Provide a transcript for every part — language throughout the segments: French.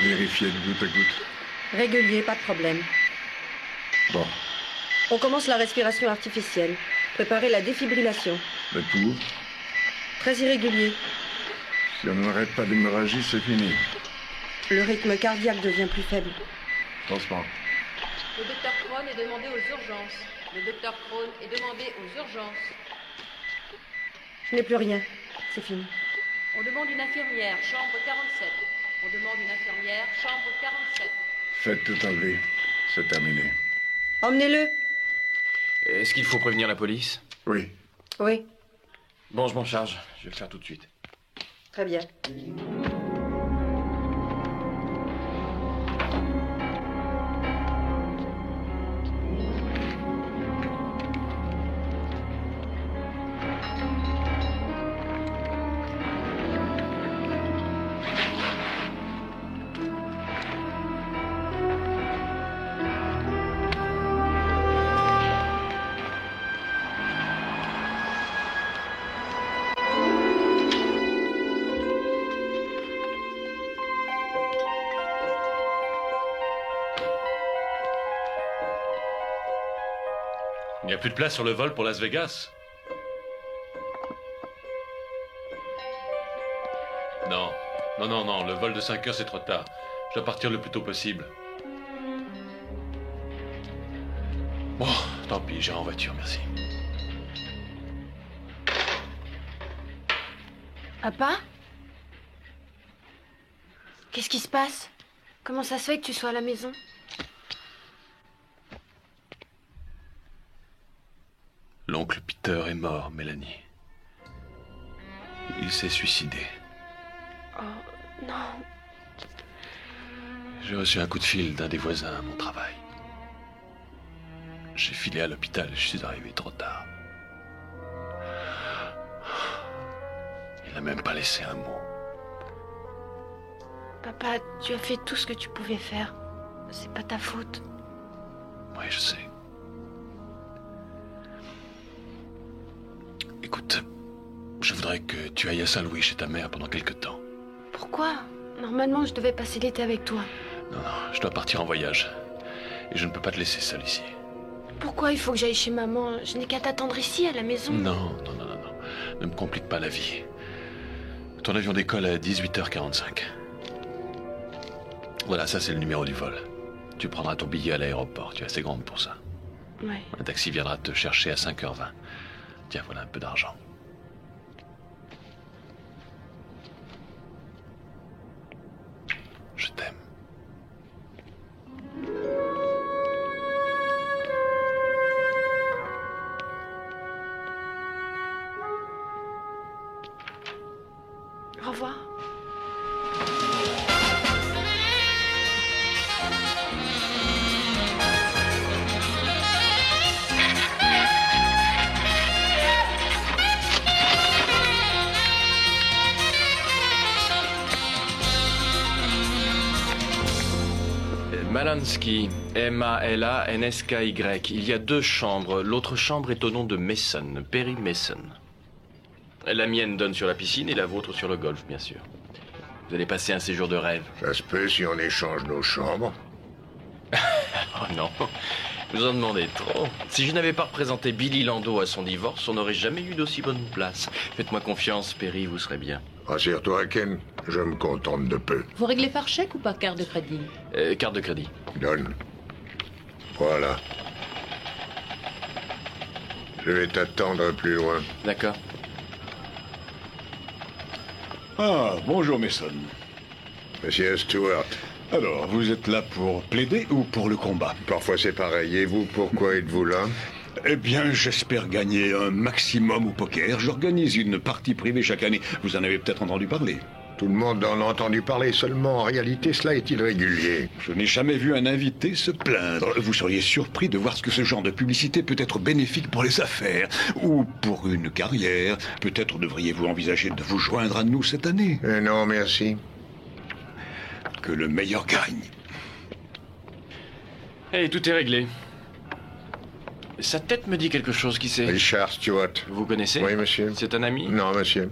Vérifier de goutte à goutte. Régulier, pas de problème. Bon. On commence la respiration artificielle. Préparer la défibrillation. Le pouls. Très irrégulier. Si on n'arrête pas l'hémorragie, c'est fini. Le rythme cardiaque devient plus faible. Pansement. Le docteur Krohn est demandé aux urgences. Le docteur Krohn est demandé aux urgences. Je n'ai plus rien. C'est fini. On demande une infirmière, chambre 47. On demande une infirmière, chambre 47. Faites tout enlever. C'est terminé. Emmenez-le. Est-ce qu'il faut prévenir la police? Oui. Oui, Bon, je m'en charge. Je vais le faire tout de suite. très bien. Il n'y a plus de place sur le vol pour Las Vegas. Non, non, le vol de 5 heures c'est trop tard. Je dois partir le plus tôt possible. Bon, tant pis, j'irai en voiture, merci. Papa? Qu'est-ce qui se passe? Comment ça se fait que tu sois à la maison? L'oncle Peter est mort, Mélanie. Il s'est suicidé. Oh, non. J'ai reçu un coup de fil d'un des voisins à mon travail. J'ai filé à l'hôpital, je suis arrivé trop tard. Il n'a même pas laissé un mot. Papa, tu as fait tout ce que tu pouvais faire. C'est pas ta faute. Oui, je sais. Écoute, je voudrais que tu ailles à Saint-Louis chez ta mère pendant quelque temps. Pourquoi? Normalement, je devais passer l'été avec toi. Non, je dois partir en voyage. Et je ne peux pas te laisser seule ici. Pourquoi il faut que j'aille chez maman? Je n'ai qu'à t'attendre ici, à la maison. Non. Ne me complique pas la vie. Ton avion décolle à 18h45. Voilà, ça c'est le numéro du vol. Tu prendras ton billet à l'aéroport, tu es assez grande pour ça. Ouais. Un taxi viendra te chercher à 5h20. Tiens, voilà un peu d'argent. Je t'aime. Au revoir. Malansky, M-A-L-A-N-S-K-Y. Il y a 2 chambres. L'autre chambre est au nom de Mason, Perry Mason. La mienne donne sur la piscine et la vôtre sur le golf, bien sûr. Vous allez passer un séjour de rêve. Ça se peut si on échange nos chambres. Oh non, vous en demandez trop. Si je n'avais pas représenté Billy Landau à son divorce, on n'aurait jamais eu d'aussi bonne place. Faites-moi confiance, Perry, vous serez bien. Rassure-toi, Ken, je me contente de peu. Vous réglez par chèque ou par carte de crédit? Carte de crédit. Donne. Voilà. Je vais t'attendre plus loin. D'accord. Ah, bonjour Mason. Monsieur Stewart, Alors, vous êtes là pour plaider ou pour le combat? parfois c'est pareil. Et vous, pourquoi êtes-vous là? Eh bien, j'espère gagner un maximum au poker. J'organise une partie privée chaque année. Vous en avez peut-être entendu parler. Tout le monde en a entendu parler, seulement en réalité, cela est-il régulier? Je n'ai jamais vu un invité se plaindre. Vous seriez surpris de voir ce que ce genre de publicité peut être bénéfique pour les affaires ou pour une carrière. Peut-être devriez-vous envisager de vous joindre à nous cette année. Non, merci. Que le meilleur gagne. Hey, tout est réglé. Sa tête me dit quelque chose, qui c'est? Richard Stewart. Vous connaissez? Oui, monsieur. C'est un ami? Non, monsieur.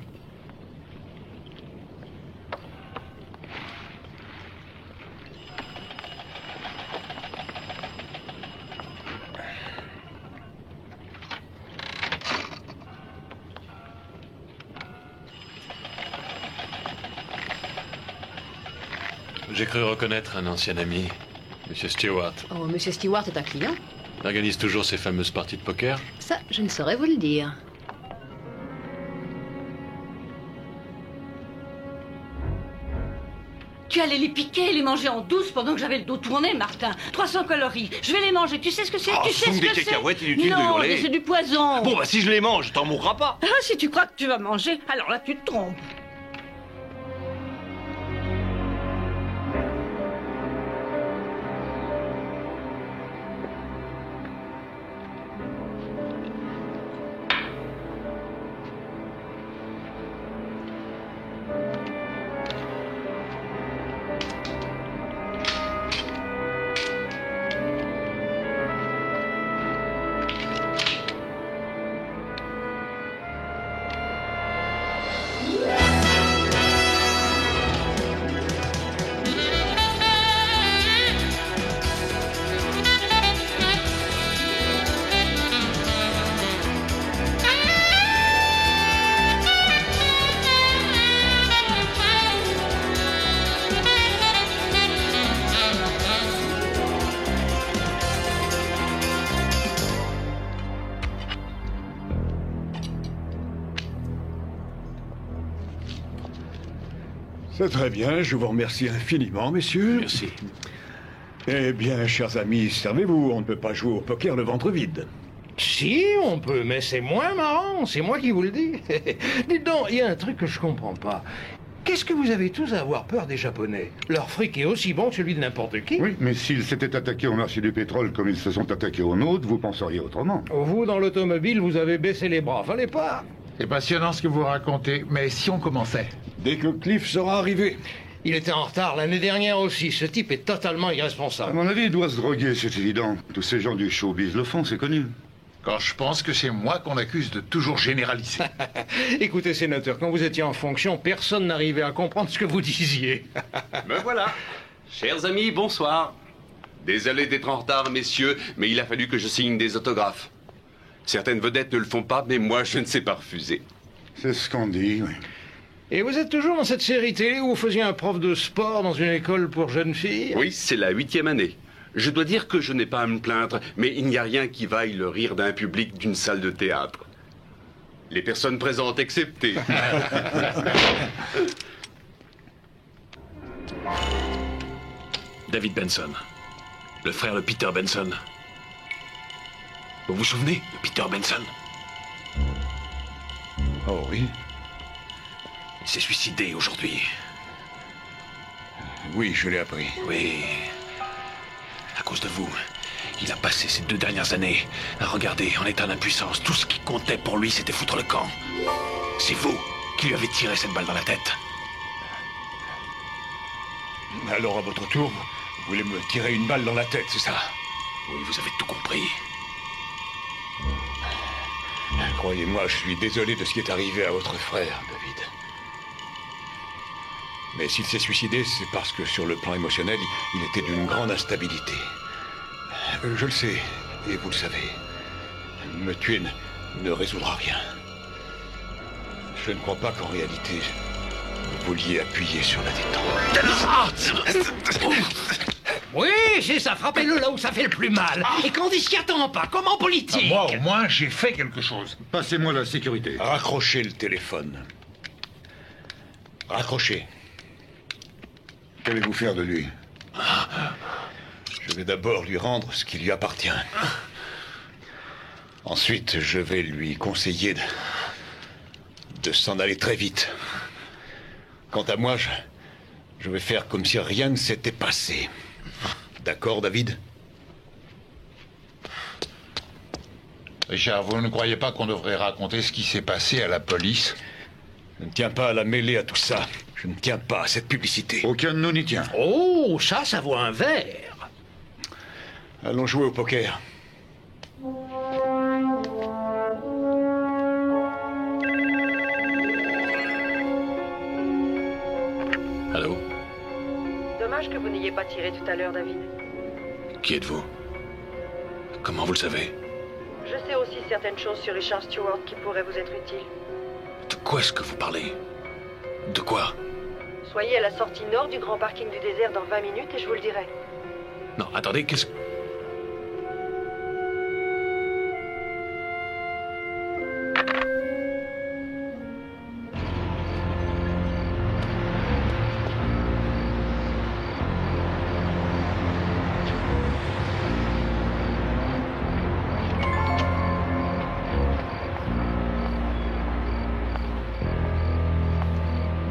J'ai cru reconnaître un ancien ami, Monsieur Stewart. Oh, Monsieur Stewart est un client. Il organise toujours ces fameuses parties de poker. Ça, je ne saurais vous le dire. Tu allais les piquer et les manger en douce pendant que j'avais le dos tourné, Martin. 300 calories. Je vais les manger. Tu sais ce que c'est? Tu sais ce que c'est? Des cacahuètes, inutile de Non, hurler. mais c'est du poison. Bon, bah si je les mange, t'en mourras pas. Ah, si tu crois que tu vas manger, alors là, tu te trompes. C'est très bien, je vous remercie infiniment, messieurs. Merci. Eh bien, chers amis, servez-vous, on ne peut pas jouer au poker le ventre vide. Si, on peut, mais c'est moins marrant, c'est moi qui vous le dis. Dites donc, il y a un truc que je comprends pas. Qu'est-ce que vous avez tous à avoir peur des Japonais? Leur fric est aussi bon que celui de n'importe qui. Oui, mais s'ils s'étaient attaqués au marché du pétrole comme ils se sont attaqués au nôtre, vous penseriez autrement. Vous, dans l'automobile, vous avez baissé les bras, fallait pas. C'est passionnant ce que vous racontez, mais si on commençait? Dès que Cliff sera arrivé. Il était en retard l'année dernière aussi, ce type est totalement À irresponsable. mon avis, il doit se droguer, c'est évident. Tous ces gens du showbiz le font, c'est connu. Quand je pense que c'est moi qu'on accuse de toujours généraliser. Écoutez, sénateur, quand vous étiez en fonction, personne n'arrivait à comprendre ce que vous disiez. Me voilà. Chers amis, bonsoir. Désolé d'être en retard, messieurs, mais il a fallu que je signe des autographes. Certaines vedettes ne le font pas, mais moi, je ne sais pas refuser. C'est ce qu'on dit, oui. Et vous êtes toujours dans cette série télé où vous faisiez un prof de sport dans une école pour jeunes filles? Oui, c'est la 8e année. Je dois dire que je n'ai pas à me plaindre, mais il n'y a rien qui vaille le rire d'un public d'une salle de théâtre. Les personnes présentes exceptées. David Benson. Le frère de Peter Benson. Vous vous souvenez de Peter Benson? Oh oui. Il s'est suicidé aujourd'hui. Oui, je l'ai appris. Oui. À cause de vous. Il a passé ces 2 dernières années à regarder en état d'impuissance. Tout ce qui comptait pour lui, c'était foutre le camp. C'est vous qui lui avez tiré cette balle dans la tête. Alors, à votre tour, vous voulez me tirer une balle dans la tête, c'est ça? Oui, vous avez tout compris. Croyez-moi, je suis désolé de ce qui est arrivé à votre frère, David. Mais s'il s'est suicidé, c'est parce que sur le plan émotionnel, il était d'une grande instabilité. Je le sais, et vous le savez. Me tuer ne résoudra rien. Je ne crois pas qu'en réalité, vous vouliez appuyer sur la détente. Oui, c'est ça, frappez-le là où ça fait le plus mal. Et quand il s'y attend pas, comme en politique. Moi, au moins, j'ai fait quelque chose. Passez-moi la sécurité. Raccrochez le téléphone. Raccrochez. Qu'allez-vous faire de lui? Je vais d'abord lui rendre ce qui lui appartient. Ensuite, je vais lui conseiller de s'en aller très vite. Quant à moi, je vais faire comme si rien ne s'était passé. D'accord, David? Richard, vous ne croyez pas qu'on devrait raconter ce qui s'est passé à la police? Je ne tiens pas à la mêler à tout ça. Je ne tiens pas à cette publicité. Aucun de nous n'y tient. Oh, ça vaut un verre. Allons jouer au poker. Allô? Dommage que vous n'ayez pas tiré tout à l'heure, David. Qui êtes-vous? Comment vous le savez? Je sais aussi certaines choses sur Richard Stewart qui pourraient vous être utiles. De quoi est-ce que vous parlez? De quoi? soyez à la sortie nord du grand parking du désert dans 20 minutes et je vous le dirai. Non, attendez, qu'est-ce que...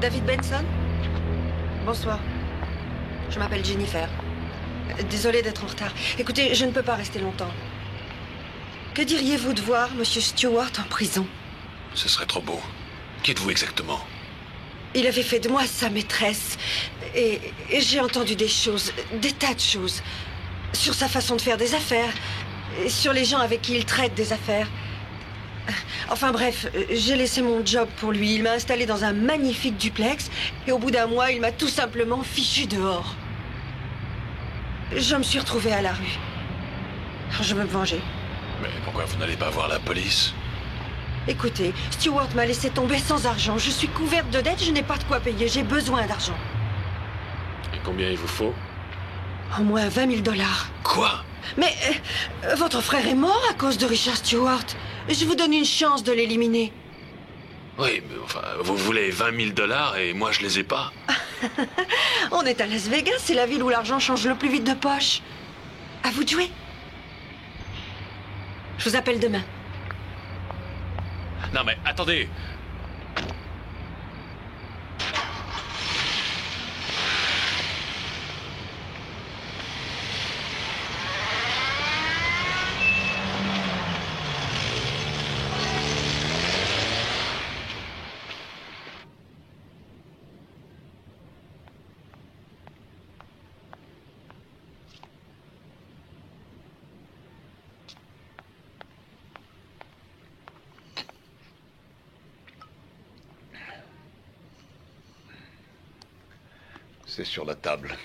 David Benson? Bonsoir. Je m'appelle Jennifer. Désolée d'être en retard. Écoutez, je ne peux pas rester longtemps. Que diriez-vous de voir Monsieur Stewart en prison? Ce serait trop beau. Qui êtes-vous exactement? Il avait fait de moi sa maîtresse. Et j'ai entendu des choses, des tas de choses. Sur sa façon de faire des affaires. Et sur les gens avec qui il traite des affaires. Enfin bref, j'ai laissé mon job pour lui. Il m'a installé dans un magnifique duplex. Et au bout d'un mois, il m'a tout simplement fichu dehors. Je me suis retrouvée à la rue. Je veux me venger. Mais pourquoi vous n'allez pas voir la police? Écoutez, Stewart m'a laissé tomber sans argent. Je suis couverte de dettes, je n'ai pas de quoi payer. J'ai besoin d'argent. Et combien il vous faut? Au moins 20 000 $. Quoi? Mais votre frère est mort à cause de Richard Stewart. Je vous donne une chance de l'éliminer. Oui, mais enfin, vous voulez 20 000 $ et moi je les ai pas. On est à Las Vegas, c'est la ville où l'argent change le plus vite de poche. À vous de jouer. Je vous appelle demain. Non mais attendez. C'est sur la table.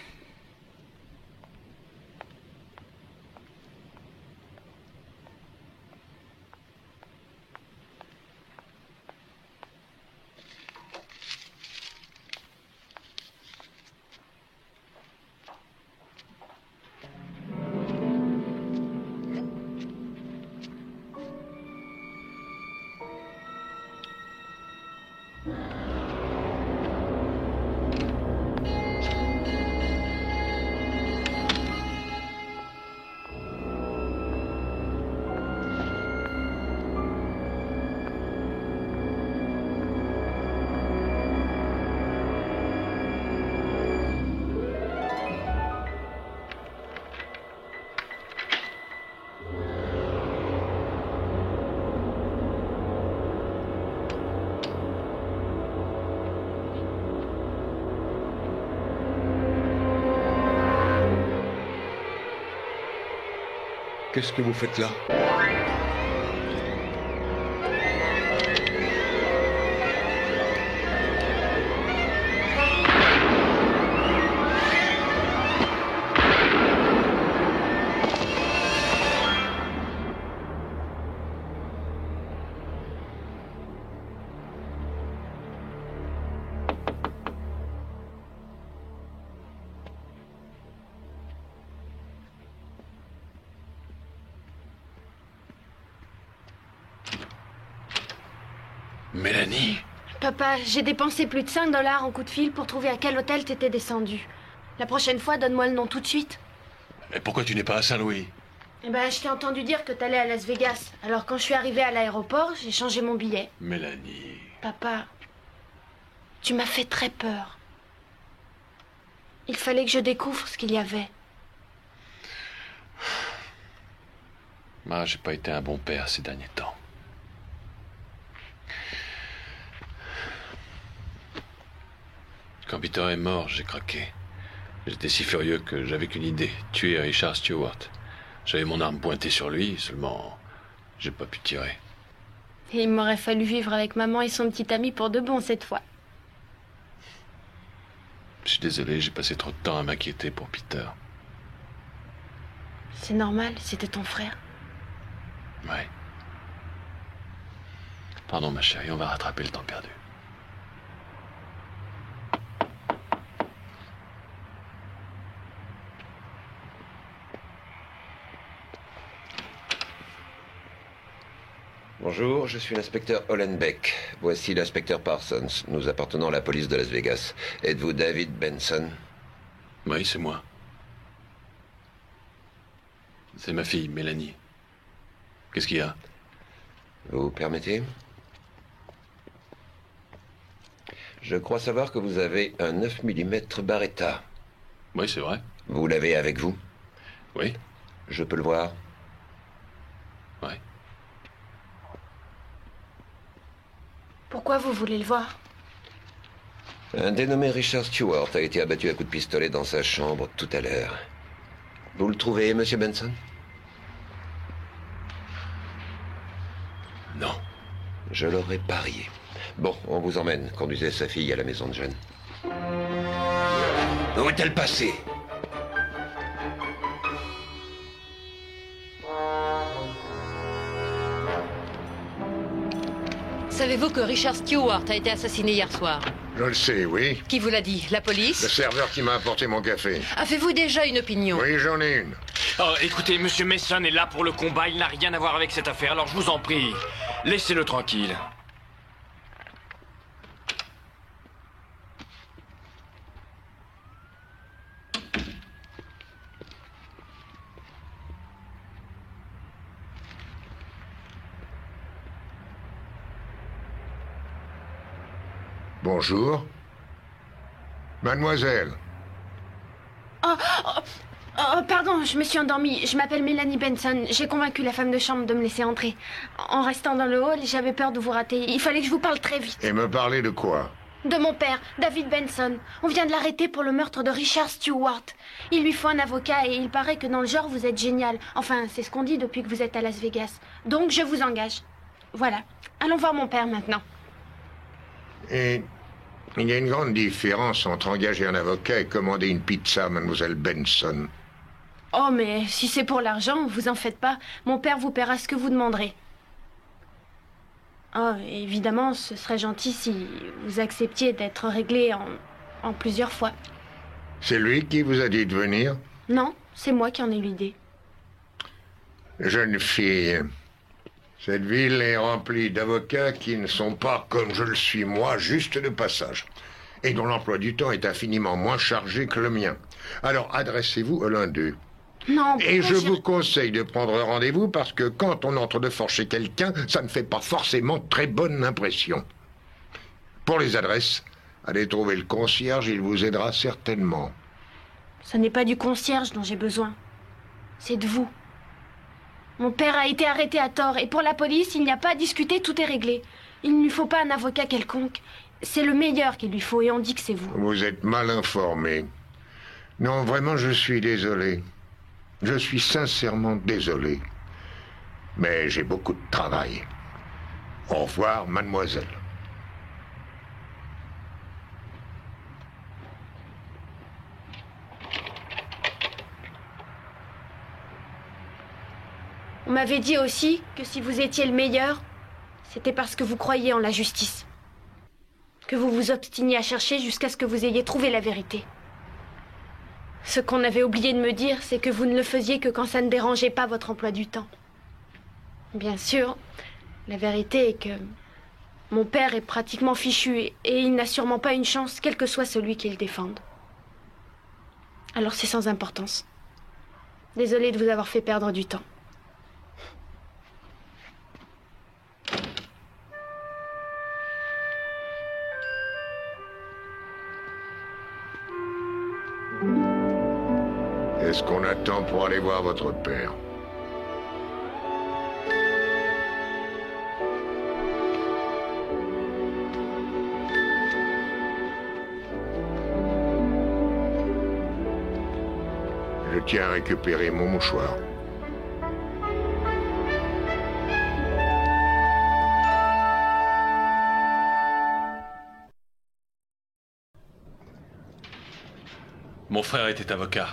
Qu'est-ce que vous faites là? Mélanie? Papa, j'ai dépensé plus de 5 $ en coup de fil pour trouver à quel hôtel t'étais descendu. La prochaine fois, donne-moi le nom tout de suite. Et pourquoi tu n'es pas à Saint-Louis? Eh ben, je t'ai entendu dire que t'allais à Las Vegas. Alors quand je suis arrivée à l'aéroport, j'ai changé mon billet. Mélanie... Papa, tu m'as fait très peur. Il fallait que je découvre ce qu'il y avait. Moi, j'ai pas été un bon père ces derniers temps. Quand Peter est mort, j'ai craqué. J'étais si furieux que j'avais qu'une idée, tuer Richard Stewart. J'avais mon arme pointée sur lui, seulement j'ai pas pu tirer. Et il m'aurait fallu vivre avec maman et son petit ami pour de bon cette fois. Je suis désolé, j'ai passé trop de temps à m'inquiéter pour Peter. C'est normal, c'était ton frère. Ouais. Pardon ma chérie, on va rattraper le temps perdu. Bonjour, je suis l'inspecteur Hollenbeck. Voici l'inspecteur Parsons. Nous appartenons à la police de Las Vegas. Êtes-vous David Benson? Oui, c'est moi. C'est ma fille, Mélanie. Qu'est-ce qu'il y a? Vous permettez? Je crois savoir que vous avez un 9 mm Beretta. Oui, c'est vrai. Vous l'avez avec vous? Oui. Je peux le voir? Oui. Pourquoi vous voulez le voir? Un dénommé Richard Stewart a été abattu à coups de pistolet dans sa chambre tout à l'heure. Vous le trouvez, monsieur Benson? Non. Je l'aurais parié. Bon, on vous emmène. Conduisez sa fille à la maison de jeunes. Où est-elle passée? Savez-vous que Richard Stewart a été assassiné hier soir? Je le sais, oui. Qui vous l'a dit? La police? Le serveur qui m'a apporté mon café. Avez-vous déjà une opinion? Oui, j'en ai une. Oh, écoutez, Monsieur Mason est là pour le combat, il n'a rien à voir avec cette affaire, alors je vous en prie, laissez-le tranquille. Bonjour. Mademoiselle. Oh, pardon, je me suis endormie. Je m'appelle Mélanie Benson. J'ai convaincu la femme de chambre de me laisser entrer. En restant dans le hall, j'avais peur de vous rater. Il fallait que je vous parle très vite. Et me parler de quoi? De mon père, David Benson. On vient de l'arrêter pour le meurtre de Richard Stewart. Il lui faut un avocat et il paraît que dans le genre, vous êtes génial. Enfin, c'est ce qu'on dit depuis que vous êtes à Las Vegas. Donc, je vous engage. Voilà. Allons voir mon père maintenant. Et il y a une grande différence entre engager un avocat et commander une pizza, mademoiselle Benson. Oh, mais si c'est pour l'argent, vous en faites pas. Mon père vous paiera ce que vous demanderez. Oh, évidemment, ce serait gentil si vous acceptiez d'être réglé en plusieurs fois. C'est lui qui vous a dit de venir? Non, c'est moi qui en ai eu l'idée. Jeune fille, cette ville est remplie d'avocats qui ne sont pas, comme je le suis moi, juste de passage, et dont l'emploi du temps est infiniment moins chargé que le mien. Alors adressez-vous à l'un d'eux. Non, et je vous conseille de prendre rendez-vous parce que quand on entre de force chez quelqu'un, ça ne fait pas forcément très bonne impression. Pour les adresses, allez trouver le concierge, il vous aidera certainement. Ce n'est pas du concierge dont j'ai besoin. C'est de vous. Mon père a été arrêté à tort et pour la police, il n'y a pas à discuter, tout est réglé. Il ne lui faut pas un avocat quelconque. C'est le meilleur qu'il lui faut et on dit que c'est vous. Vous êtes mal informé. Non, vraiment, je suis désolé. Je suis sincèrement désolé. Mais j'ai beaucoup de travail. Au revoir, mademoiselle. On m'avait dit aussi que si vous étiez le meilleur, c'était parce que vous croyiez en la justice. Que vous vous obstiniez à chercher jusqu'à ce que vous ayez trouvé la vérité. Ce qu'on avait oublié de me dire, c'est que vous ne le faisiez que quand ça ne dérangeait pas votre emploi du temps. Bien sûr, la vérité est que mon père est pratiquement fichu et il n'a sûrement pas une chance, quel que soit celui qu'il défende. Alors c'est sans importance. Désolée de vous avoir fait perdre du temps. Est-ce qu'on attend pour aller voir votre père? Je tiens à récupérer mon mouchoir. Mon frère était avocat.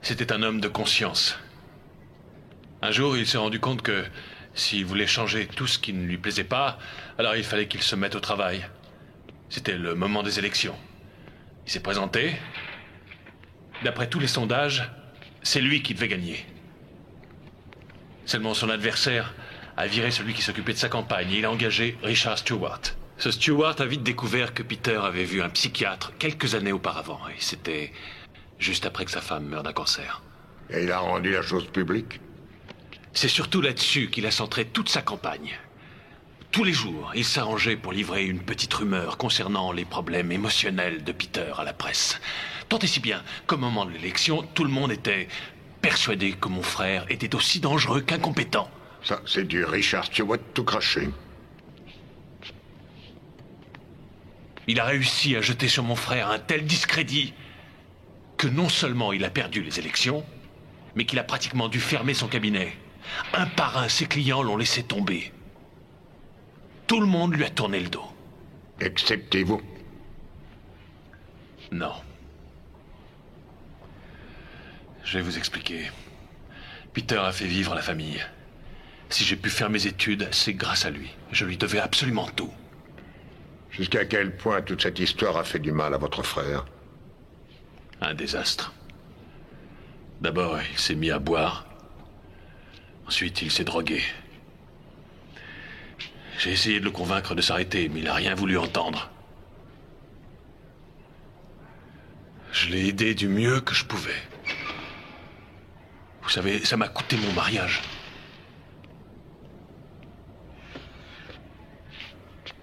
C'était un homme de conscience. Un jour, il s'est rendu compte que s'il voulait changer tout ce qui ne lui plaisait pas, alors il fallait qu'il se mette au travail. C'était le moment des élections. Il s'est présenté. D'après tous les sondages, c'est lui qui devait gagner. Seulement son adversaire a viré celui qui s'occupait de sa campagne et il a engagé Richard Stewart. Ce Stewart a vite découvert que Peter avait vu un psychiatre quelques années auparavant et c'était juste après que sa femme meurt d'un cancer. Et il a rendu la chose publique? C'est surtout là-dessus qu'il a centré toute sa campagne. Tous les jours, il s'arrangeait pour livrer une petite rumeur concernant les problèmes émotionnels de Peter à la presse. Tant et si bien qu'au moment de l'élection, tout le monde était persuadé que mon frère était aussi dangereux qu'incompétent. Ça, c'est du Richard Stewart tout craché. Il a réussi à jeter sur mon frère un tel discrédit que non seulement il a perdu les élections, mais qu'il a pratiquement dû fermer son cabinet. Un par un, ses clients l'ont laissé tomber. Tout le monde lui a tourné le dos. Excepté vous? Non. Je vais vous expliquer. Peter a fait vivre la famille. Si j'ai pu faire mes études, c'est grâce à lui. Je lui devais absolument tout. Jusqu'à quel point toute cette histoire a fait du mal à votre frère? Un désastre. D'abord, il s'est mis à boire. Ensuite, il s'est drogué. J'ai essayé de le convaincre de s'arrêter, mais il n'a rien voulu entendre. Je l'ai aidé du mieux que je pouvais. Vous savez, ça m'a coûté mon mariage.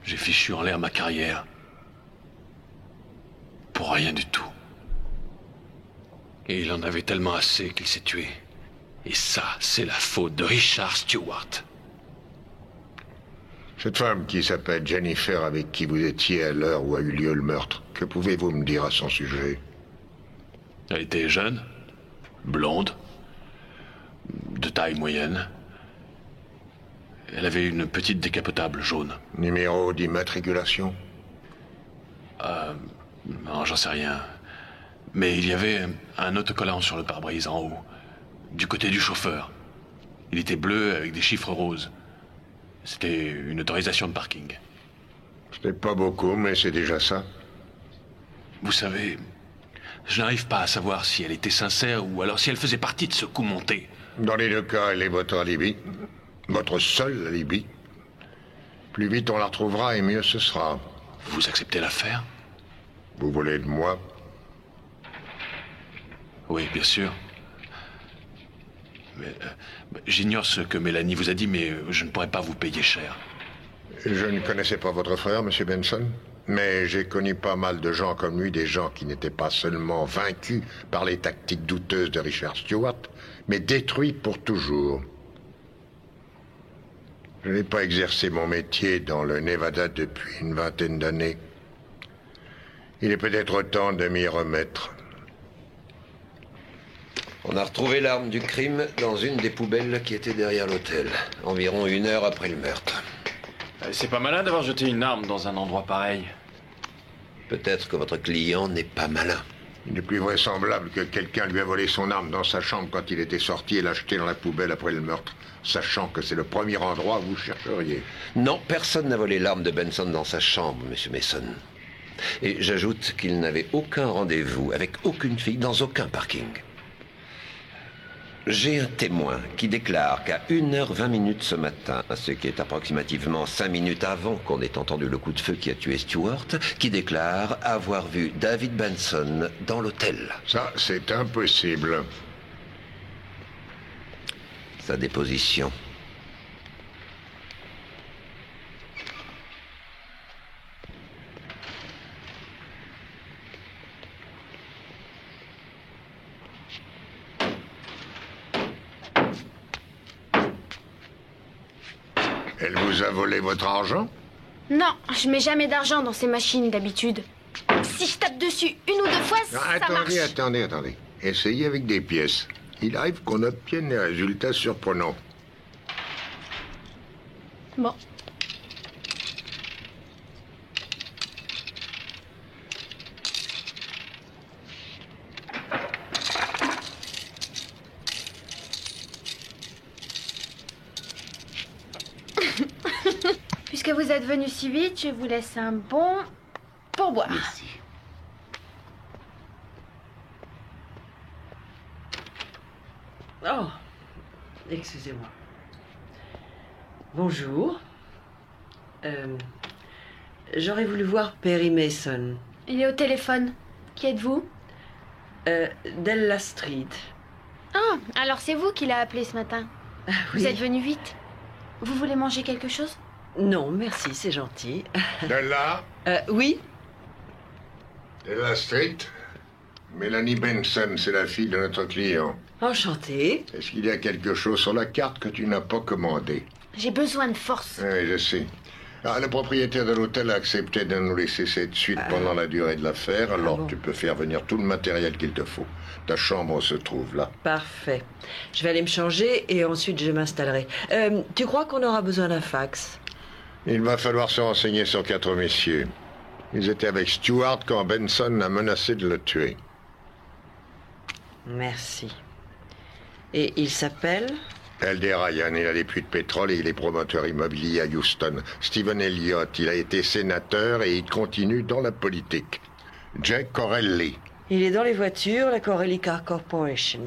J'ai fichu en l'air ma carrière. Pour rien du tout. Et il en avait tellement assez qu'il s'est tué. Et ça, c'est la faute de Richard Stewart. Cette femme qui s'appelle Jennifer, avec qui vous étiez à l'heure où a eu lieu le meurtre, que pouvez-vous me dire à son sujet? Elle était jeune, blonde, de taille moyenne. Elle avait une petite décapotable jaune. Numéro d'immatriculation? Non, j'en sais rien. Mais il y avait un autocollant sur le pare-brise en haut, du côté du chauffeur. Il était bleu avec des chiffres roses. C'était une autorisation de parking. Ce n'est pas beaucoup, mais c'est déjà ça. Vous savez, je n'arrive pas à savoir si elle était sincère ou alors si elle faisait partie de ce coup monté. Dans les deux cas, elle est votre alibi. Votre seul alibi. Plus vite on la retrouvera et mieux ce sera. Vous acceptez l'affaire? Vous voulez de moi? Oui, bien sûr. Mais j'ignore ce que Mélanie vous a dit, mais je ne pourrais pas vous payer cher. Je ne connaissais pas votre frère, Monsieur Benson, mais j'ai connu pas mal de gens comme lui, des gens qui n'étaient pas seulement vaincus par les tactiques douteuses de Richard Stewart, mais détruits pour toujours. Je n'ai pas exercé mon métier dans le Nevada depuis une vingtaine d'années. Il est peut-être temps de m'y remettre. On a retrouvé l'arme du crime dans une des poubelles qui était derrière l'hôtel, environ 1 heure après le meurtre. C'est pas malin d'avoir jeté une arme dans un endroit pareil. Peut-être que votre client n'est pas malin. Il est plus vraisemblable que quelqu'un lui a volé son arme dans sa chambre quand il était sorti et l'a jetée dans la poubelle après le meurtre, sachant que c'est le premier endroit où vous chercheriez. Non, personne n'a volé l'arme de Benson dans sa chambre, Monsieur Mason. Et j'ajoute qu'il n'avait aucun rendez-vous avec aucune fille dans aucun parking. J'ai un témoin qui déclare qu'à 1h20 ce matin, ce qui est approximativement 5 minutes avant qu'on ait entendu le coup de feu qui a tué Stewart, qui déclare avoir vu David Benson dans l'hôtel. Ça, c'est impossible. Sa déposition. Elle vous a volé votre argent? Non, je mets jamais d'argent dans ces machines d'habitude. Si je tape dessus 1 ou 2 fois, ça marche. Attendez. Essayez avec des pièces. Il arrive qu'on obtienne des résultats surprenants. Bon. Puisque vous êtes venu si vite, je vous laisse un bon pourboire. Merci. Oh, excusez-moi. Bonjour. J'aurais voulu voir Perry Mason. Il est au téléphone. Qui êtes-vous? Della Street. Ah, alors c'est vous qui l'a appelé ce matin. Vous oui. êtes venu vite. Vous voulez manger quelque chose? Non, merci, c'est gentil. Della? Oui? Della Street? Mélanie Benson, c'est la fille de notre client. Enchantée. Est-ce qu'il y a quelque chose sur la carte que tu n'as pas commandé? J'ai besoin de force. Oui, je sais. Ah, le propriétaire de l'hôtel a accepté de nous laisser cette suite pendant la durée de l'affaire, alors tu peux faire venir tout le matériel qu'il te faut. Ta chambre se trouve là. Parfait. Je vais aller me changer et ensuite je m'installerai. Tu crois qu'on aura besoin d'un fax? Il va falloir se renseigner sur 4 messieurs. Ils étaient avec Stewart quand Benson a menacé de le tuer. Merci. Et il s'appelle? L.D. Ryan, il a des puits de pétrole et il est promoteur immobilier à Houston. Stephen Elliott, il a été sénateur et il continue dans la politique. Jack Corelli. Il est dans les voitures, la Corelli Car Corporation.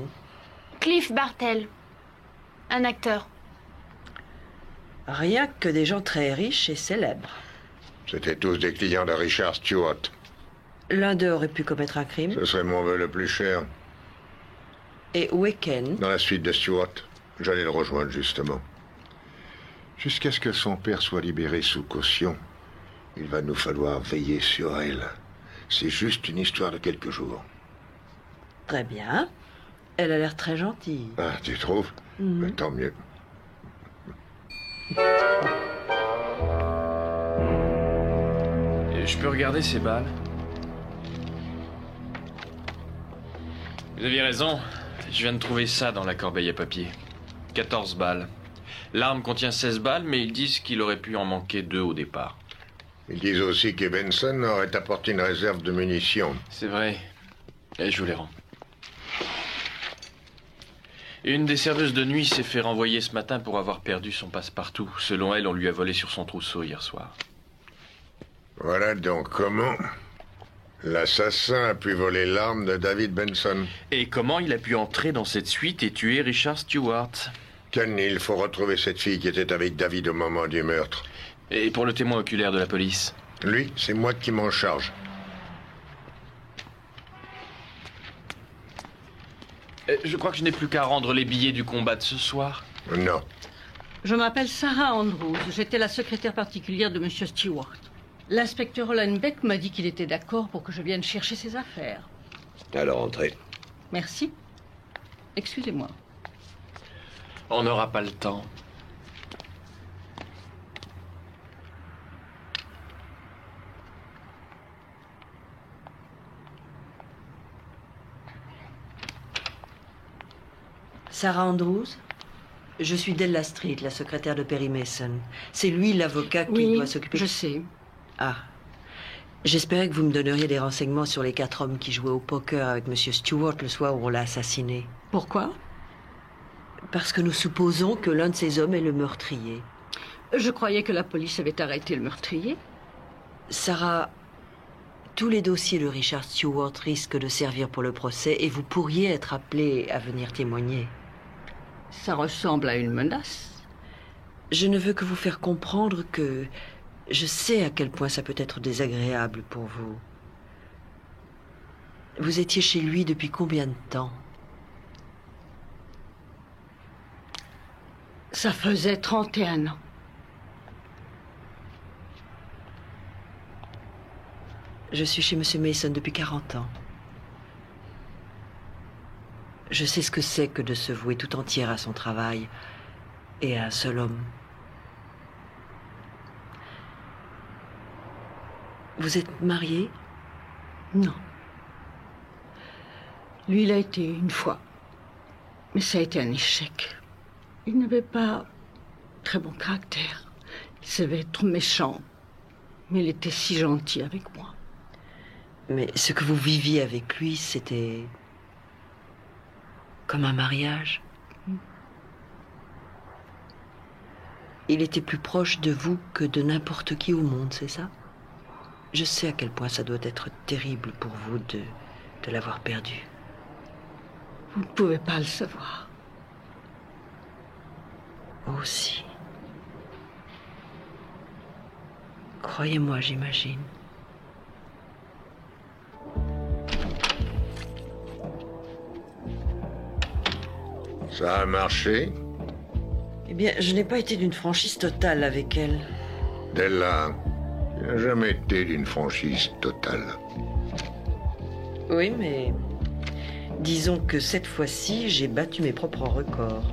Cliff Bartel. Un acteur. Rien que des gens très riches et célèbres. C'était tous des clients de Richard Stewart. L'un d'eux aurait pu commettre un crime. Ce serait mon vœu le plus cher. Et Weekend. Dans la suite de Stewart. J'allais le rejoindre, justement. Jusqu'à ce que son père soit libéré sous caution, il va nous falloir veiller sur elle. C'est juste une histoire de quelques jours. Très bien. Elle a l'air très gentille. Ah, tu trouves? Mais tant mieux. Je peux regarder ces balles? Vous aviez raison. Je viens de trouver ça dans la corbeille à papier. 14 balles. L'arme contient 16 balles, mais ils disent qu'il aurait pu en manquer 2 au départ. Ils disent aussi que Benson aurait apporté une réserve de munitions. C'est vrai. Et je vous les rends. Une des serveuses de nuit s'est fait renvoyer ce matin pour avoir perdu son passe-partout. Selon elle, on lui a volé sur son trousseau hier soir. Voilà donc comment l'assassin a pu voler l'arme de David Benson. Et comment il a pu entrer dans cette suite et tuer Richard Stewart? Kenny, il faut retrouver cette fille qui était avec David au moment du meurtre. Et pour le témoin oculaire de la police? Lui, c'est moi qui m'en charge. Je crois que je n'ai plus qu'à rendre les billets du combat de ce soir. Non. Je m'appelle Sarah Andrews. J'étais la secrétaire particulière de M. Stewart. L'inspecteur Hollenbeck m'a dit qu'il était d'accord pour que je vienne chercher ses affaires. Alors, entrez. Merci. Excusez-moi. On n'aura pas le temps. Sarah Andrews? Je suis Della Street, la secrétaire de Perry Mason. C'est lui l'avocat qui doit s'occuper... je sais. Ah. J'espérais que vous me donneriez des renseignements sur les 4 hommes qui jouaient au poker avec M. Stewart le soir où on l'a assassiné. Pourquoi? Parce que nous supposons que l'un de ces hommes est le meurtrier. Je croyais que la police avait arrêté le meurtrier. Sarah, tous les dossiers de Richard Stewart risquent de servir pour le procès et vous pourriez être appelé à venir témoigner. Ça ressemble à une menace. Je ne veux que vous faire comprendre que je sais à quel point ça peut être désagréable pour vous. Vous étiez chez lui depuis combien de temps? Ça faisait 31 ans. Je suis chez M. Mason depuis 40 ans. Je sais ce que c'est que de se vouer tout entière à son travail et à un seul homme. Vous êtes marié? Non. Lui, il a été une fois. Mais ça a été un échec. Il n'avait pas très bon caractère. Il savait être méchant. Mais il était si gentil avec moi. Mais ce que vous viviez avec lui, c'était... comme un mariage. Il était plus proche de vous que de n'importe qui au monde, c'est ça? Je sais à quel point ça doit être terrible pour vous de l'avoir perdu. Vous ne pouvez pas le savoir. Aussi. Croyez-moi, j'imagine. Ça a marché? Eh bien, je n'ai pas été d'une franchise totale avec elle. Della, tu n'as jamais été d'une franchise totale. Oui, mais disons que cette fois-ci, j'ai battu mes propres records.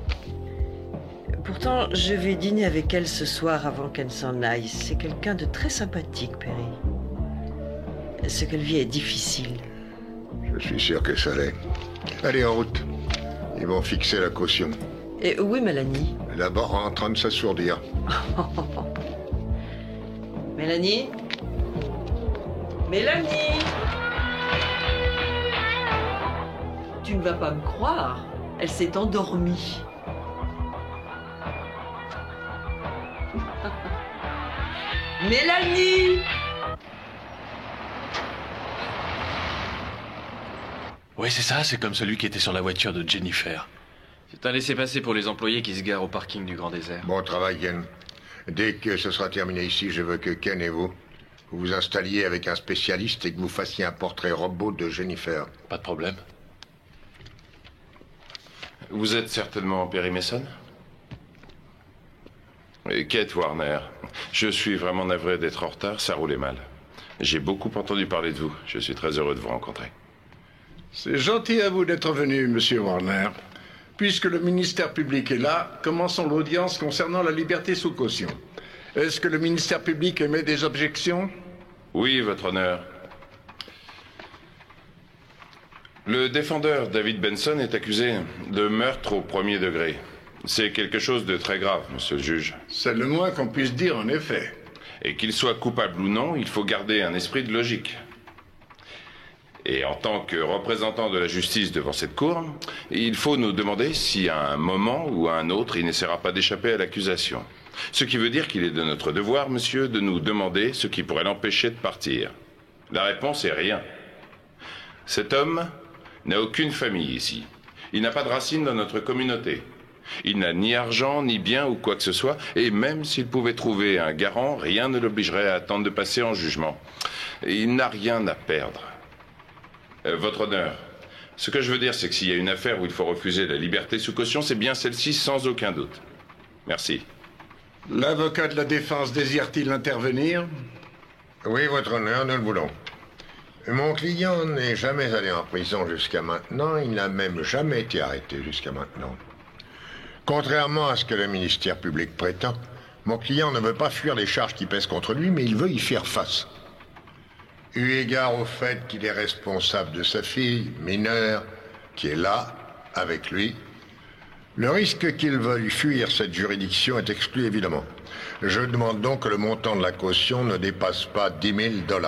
Pourtant, je vais dîner avec elle ce soir avant qu'elle s'en aille. C'est quelqu'un de très sympathique, Perry. Ce qu'elle vit est difficile. Je suis sûr que ça l'est. Allez, en route. Ils vont fixer la caution. Et où est Mélanie? D'abord en train de s'assourdir. Mélanie? Mélanie? Tu ne vas pas me croire. Elle s'est endormie. Mélanie! Oui, c'est ça, c'est comme celui qui était sur la voiture de Jennifer. C'est un laissez-passer pour les employés qui se garent au parking du Grand Désert. Bon travail, Ken. Dès que ce sera terminé ici, je veux que Ken et vous vous installiez avec un spécialiste et que vous fassiez un portrait robot de Jennifer. Pas de problème. Vous êtes certainement Perry Mason? Et Kate Warner. Je suis vraiment navré d'être en retard, ça roulait mal. J'ai beaucoup entendu parler de vous. Je suis très heureux de vous rencontrer. C'est gentil à vous d'être venu, monsieur Warner. Puisque le ministère public est là, commençons l'audience concernant la liberté sous caution. Est-ce que le ministère public émet des objections? Oui, votre honneur. Le défendeur David Benson est accusé de meurtre au premier degré. C'est quelque chose de très grave, monsieur le juge. C'est le moins qu'on puisse dire, en effet. Et qu'il soit coupable ou non, il faut garder un esprit de logique. Et en tant que représentant de la justice devant cette cour, il faut nous demander si à un moment ou à un autre, il n'essaiera pas d'échapper à l'accusation. Ce qui veut dire qu'il est de notre devoir, monsieur, de nous demander ce qui pourrait l'empêcher de partir. La réponse est rien. Cet homme n'a aucune famille ici. Il n'a pas de racines dans notre communauté. Il n'a ni argent, ni bien ou quoi que ce soit, et même s'il pouvait trouver un garant, rien ne l'obligerait à attendre de passer en jugement. Il n'a rien à perdre. Votre honneur, ce que je veux dire, c'est que s'il y a une affaire où il faut refuser la liberté sous caution, c'est bien celle-ci sans aucun doute. Merci. L'avocat de la défense désire-t-il intervenir? Oui, votre honneur, nous le voulons. Mon client n'est jamais allé en prison jusqu'à maintenant, il n'a même jamais été arrêté jusqu'à maintenant. Contrairement à ce que le ministère public prétend, mon client ne veut pas fuir les charges qui pèsent contre lui, mais il veut y faire face. Eu égard au fait qu'il est responsable de sa fille, mineure, qui est là, avec lui, le risque qu'il veuille fuir cette juridiction est exclu évidemment. Je demande donc que le montant de la caution ne dépasse pas 10 000 $.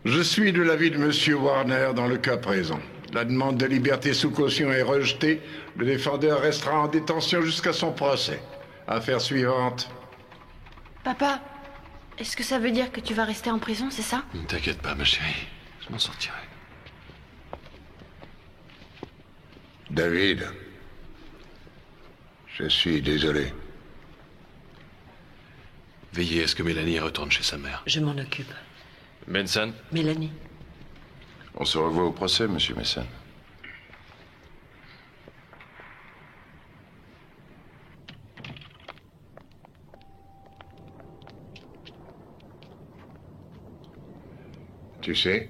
Je suis de l'avis de monsieur Warner dans le cas présent. La demande de liberté sous caution est rejetée. Le défendeur restera en détention jusqu'à son procès. Affaire suivante. Papa, est-ce que ça veut dire que tu vas rester en prison, c'est ça? Ne t'inquiète pas, ma chérie. Je m'en sortirai. David, je suis désolé. Veillez à ce que Mélanie retourne chez sa mère. Je m'en occupe. Benson? Mélanie. On se revoit au procès, monsieur Mason. Tu sais,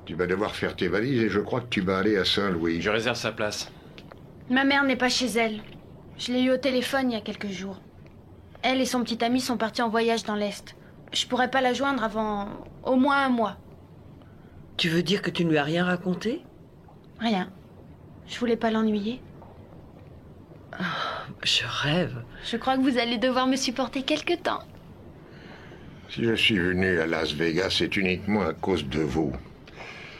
tu vas devoir faire tes valises et je crois que tu vas aller à Saint-Louis. Je réserve sa place. Ma mère n'est pas chez elle. Je l'ai eue au téléphone il y a quelques jours. Elle et son petit ami sont partis en voyage dans l'Est. Je pourrais pas la joindre avant au moins un mois. Tu veux dire que tu ne lui as rien raconté? Rien. Je voulais pas l'ennuyer. Oh, je rêve. Je crois que vous allez devoir me supporter quelque temps. Si je suis venu à Las Vegas, c'est uniquement à cause de vous.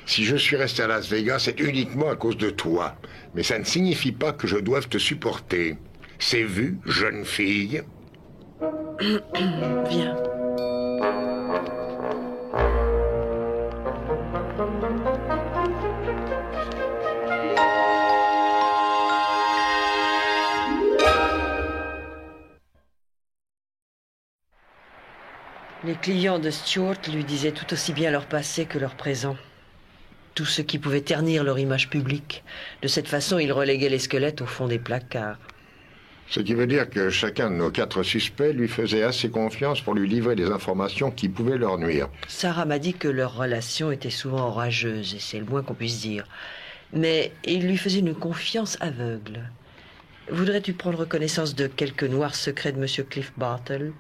Si je suis resté à Las Vegas, c'est uniquement à cause de toi. Mais ça ne signifie pas que je doive te supporter. C'est vu, jeune fille? Viens. Les clients de Stewart lui disaient tout aussi bien leur passé que leur présent. Tout ce qui pouvait ternir leur image publique. De cette façon, il reléguait les squelettes au fond des placards. Ce qui veut dire que chacun de nos 4 suspects lui faisait assez confiance pour lui livrer des informations qui pouvaient leur nuire. Sarah m'a dit que leur relation était souvent orageuse, et c'est le moins qu'on puisse dire. Mais il lui faisait une confiance aveugle. Voudrais-tu prendre connaissance de quelques noirs secrets de M. Cliff Bartle?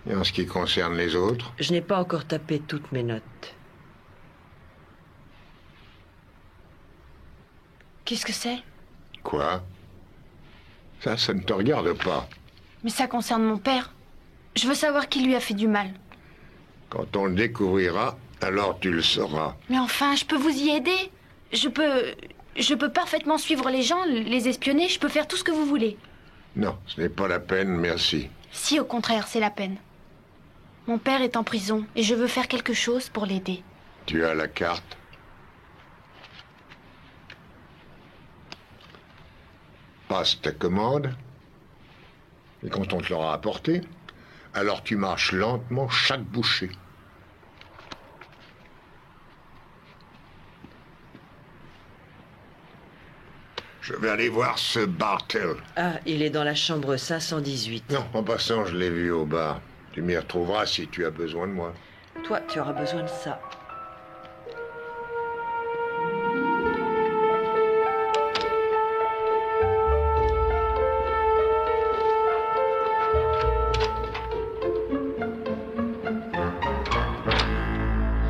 Et en ce qui concerne les autres? Je n'ai pas encore tapé toutes mes notes. Qu'est-ce que c'est? Quoi? Ça ne te regarde pas. Mais ça concerne mon père. Je veux savoir qui lui a fait du mal. Quand on le découvrira, alors tu le sauras. Mais enfin, je peux vous y aider. Je peux parfaitement suivre les gens, les espionner, je peux faire tout ce que vous voulez. Non, ce n'est pas la peine, merci. Si, au contraire, c'est la peine. Mon père est en prison et je veux faire quelque chose pour l'aider. Tu as la carte? Passe ta commande. Et quand on te l'aura apporté, alors tu marches lentement chaque bouchée. Je vais aller voir ce Bartle. Ah, il est dans la chambre 518. Non, en passant, je l'ai vu au bar. Tu m'y retrouveras si tu as besoin de moi. Toi, tu auras besoin de ça.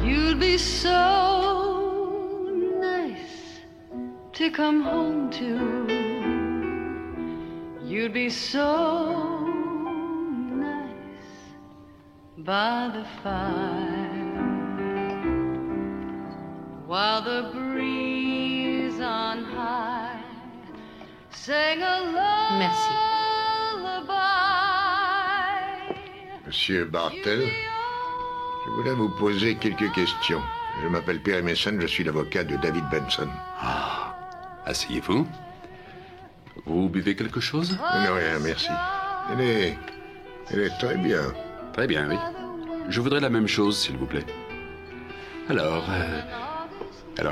You'd be so nice to come home to. You'd be so nice by the fire while the breeze on high sang a Merci. lullaby. Monsieur Bartel, je voulais vous poser quelques questions. Je m'appelle Perry Mason, je suis l'avocat de David Benson. Ah, asseyez-vous. Vous buvez quelque chose? Non, rien, merci. Elle est très bien. Très bien, oui. Je voudrais la même chose, s'il vous plaît. Alors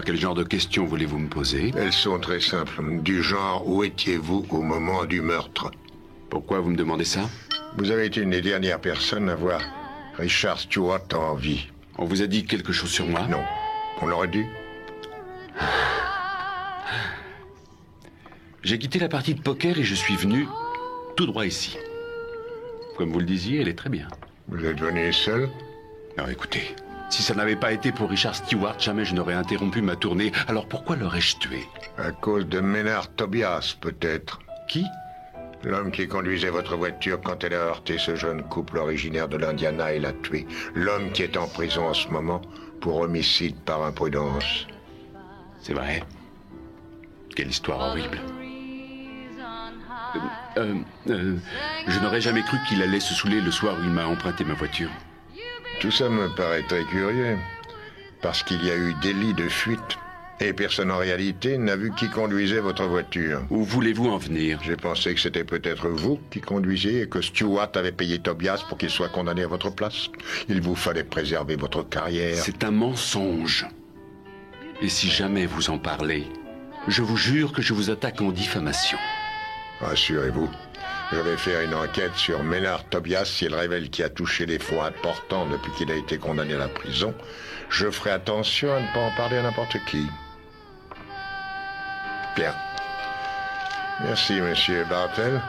quel genre de questions voulez-vous me poser? Elles sont très simples. Du genre, où étiez-vous au moment du meurtre? Pourquoi vous me demandez ça? Vous avez été une des dernières personnes à voir Richard Stewart en vie. On vous a dit quelque chose sur moi? Non. On l'aurait dû. J'ai quitté la partie de poker et je suis venu tout droit ici. Comme vous le disiez, elle est très bien. Vous êtes venu seul? Alors écoutez, si ça n'avait pas été pour Richard Stewart, jamais je n'aurais interrompu ma tournée. Alors pourquoi l'aurais-je tué? À cause de Maynard Tobias, peut-être. Qui? L'homme qui conduisait votre voiture quand elle a heurté ce jeune couple originaire de l'Indiana et l'a tué. L'homme qui est en prison en ce moment pour homicide par imprudence. C'est vrai. Quelle histoire horrible. Je n'aurais jamais cru qu'il allait se saouler le soir où il m'a emprunté ma voiture. Tout ça me paraît très curieux, parce qu'il y a eu délit de fuite, et personne en réalité n'a vu qui conduisait votre voiture. Où voulez-vous en venir? J'ai pensé que c'était peut-être vous qui conduisiez et que Stewart avait payé Tobias pour qu'il soit condamné à votre place. Il vous fallait préserver votre carrière. C'est un mensonge. Et si jamais vous en parlez, je vous jure que je vous attaque en diffamation. Rassurez-vous, je vais faire une enquête sur Maynard Tobias. Si elle révèle qu'il a touché des fonds importants depuis qu'il a été condamné à la prison, je ferai attention à ne pas en parler à n'importe qui. Bien. Merci, monsieur Bartel.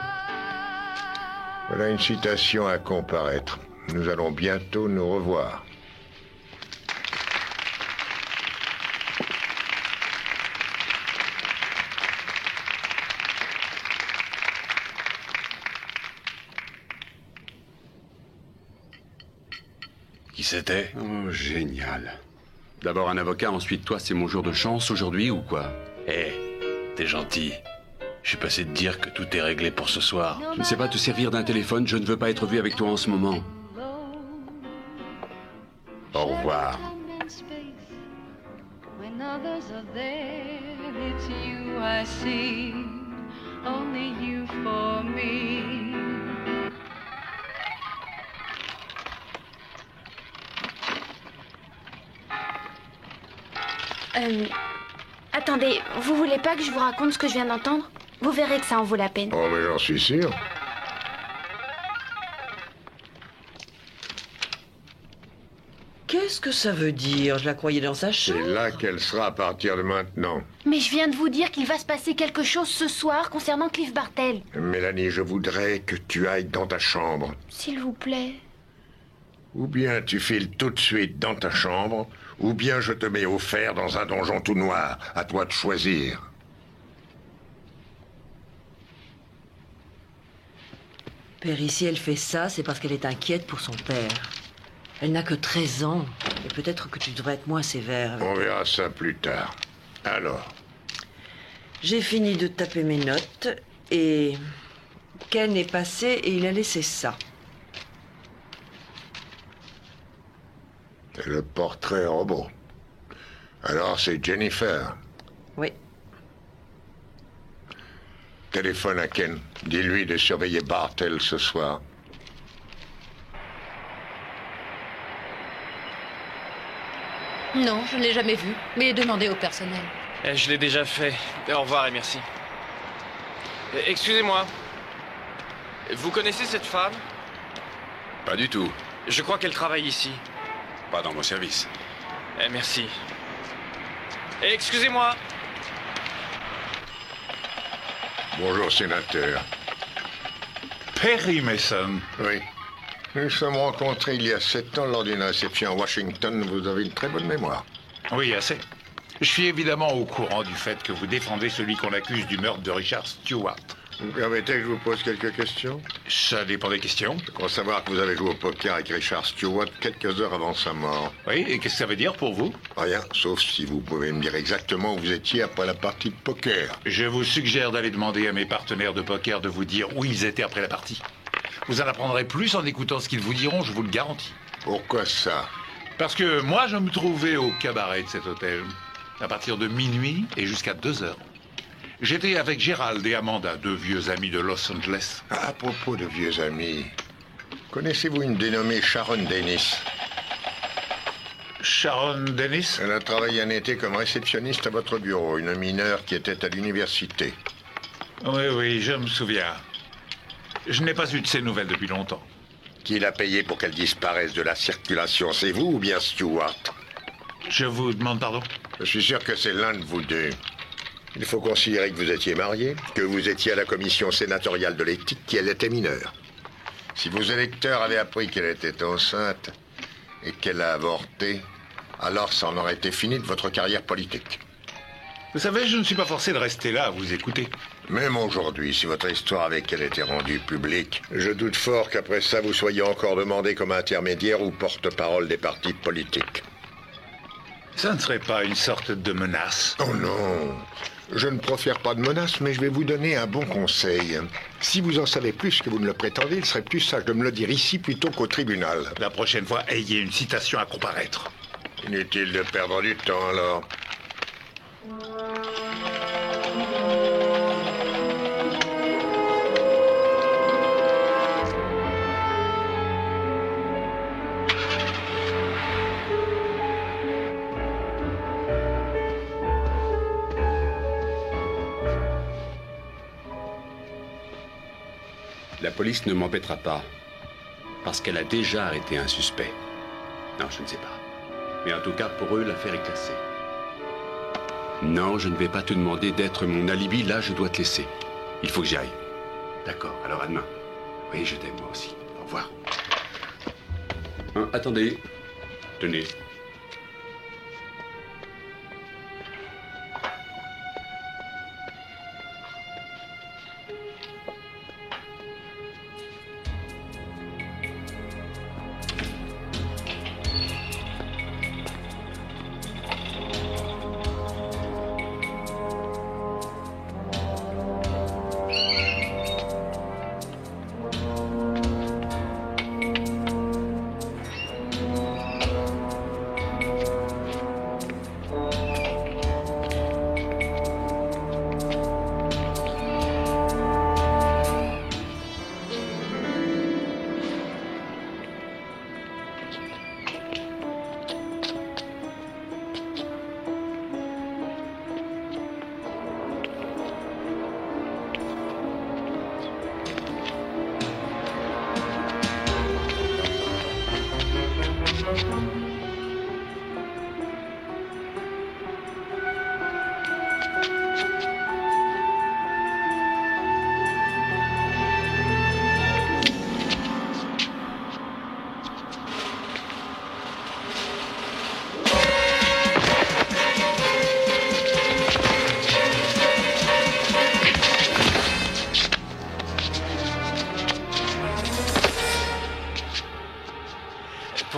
Voilà une citation à comparaître. Nous allons bientôt nous revoir. Qui c'était? Oh, génial. D'abord un avocat, ensuite toi, c'est mon jour de chance aujourd'hui ou quoi? T'es gentil. Je suis passé de dire que tout est réglé pour ce soir. Je ne sais pas te servir d'un téléphone, je ne veux pas être vu avec toi en ce moment. Au revoir. When others are there, it's you I see, only you for me. Attendez, vous voulez pas que je vous raconte ce que je viens d'entendre? Vous verrez que ça en vaut la peine. Oh, mais j'en suis sûr. Qu'est-ce que ça veut dire? Je la croyais dans sa chambre. C'est là qu'elle sera à partir de maintenant. Mais je viens de vous dire qu'il va se passer quelque chose ce soir concernant Cliff Bartel. Mélanie, je voudrais que tu ailles dans ta chambre. S'il vous plaît. Ou bien tu files tout de suite dans ta chambre, ou bien je te mets au fer dans un donjon tout noir. À toi de choisir. Perry, si elle fait ça, c'est parce qu'elle est inquiète pour son père. Elle n'a que 13 ans. Et peut-être que tu devrais être moins sévère avec On elle. verra ça plus tard. Alors, J'ai fini de taper mes notes et Ken est passé et il a laissé ça. c'est le portrait robot. Alors c'est Jennifer. Oui. Téléphone à Ken. Dis-lui de surveiller Bartel ce soir. Non, je ne l'ai jamais vu, mais demandez au personnel. Je l'ai déjà fait. Au revoir et merci. Excusez-moi. Vous connaissez cette femme? Pas du tout. Je crois qu'elle travaille ici. Pas dans mon service. Merci. Excusez-moi. Bonjour, sénateur. Perry Mason. Oui. Nous nous sommes rencontrés il y a 7 ans lors d'une réception à Washington. Vous avez une très bonne mémoire. Oui, assez. Je suis évidemment au courant du fait que vous défendez celui qu'on accuse du meurtre de Richard Stewart. Vous permettez que je vous pose quelques questions? Ça dépend des questions. Je crois savoir que vous avez joué au poker avec Richard Stewart quelques heures avant sa mort. Oui, et qu'est-ce que ça veut dire pour vous? Rien, sauf si vous pouvez me dire exactement où vous étiez après la partie de poker. Je vous suggère d'aller demander à mes partenaires de poker de vous dire où ils étaient après la partie. Vous en apprendrez plus en écoutant ce qu'ils vous diront, je vous le garantis. Pourquoi ça? Parce que moi, je me trouvais au cabaret de cet hôtel, à partir de minuit et jusqu'à 2 heures. J'étais avec Gérald et Amanda, 2 vieux amis de Los Angeles. À propos de vieux amis, connaissez-vous une dénommée Sharon Dennis? Sharon Dennis? Elle a travaillé un été comme réceptionniste à votre bureau, une mineure qui était à l'université. Oui, je me souviens. Je n'ai pas eu de ces nouvelles depuis longtemps. Qui l'a payé pour qu'elle disparaisse de la circulation? C'est vous ou bien Stewart? Je vous demande pardon? Je suis sûr que c'est l'un de vous deux. Il faut considérer que vous étiez marié, que vous étiez à la commission sénatoriale de l'éthique, qu'elle était mineure. Si vos électeurs avaient appris qu'elle était enceinte et qu'elle a avorté, alors ça en aurait été fini de votre carrière politique. Vous savez, je ne suis pas forcé de rester là à vous écouter. Même aujourd'hui, si votre histoire avec elle était rendue publique, je doute fort qu'après ça, vous soyez encore demandé comme intermédiaire ou porte-parole des partis politiques. Ça ne serait pas une sorte de menace? Oh non, je ne profère pas de menaces, mais je vais vous donner un bon conseil. Si vous en savez plus que vous ne le prétendez, il serait plus sage de me le dire ici plutôt qu'au tribunal. La prochaine fois, ayez une citation à comparaître. Inutile de perdre du temps, alors. La police ne m'embêtera pas, parce qu'elle a déjà arrêté un suspect. Non, je ne sais pas. Mais en tout cas, pour eux, l'affaire est classée. Non, je ne vais pas te demander d'être mon alibi, là, je dois te laisser. Il faut que j'y aille. D'accord, alors à demain. Oui, je t'aime, moi aussi. Au revoir. Attendez. Tenez.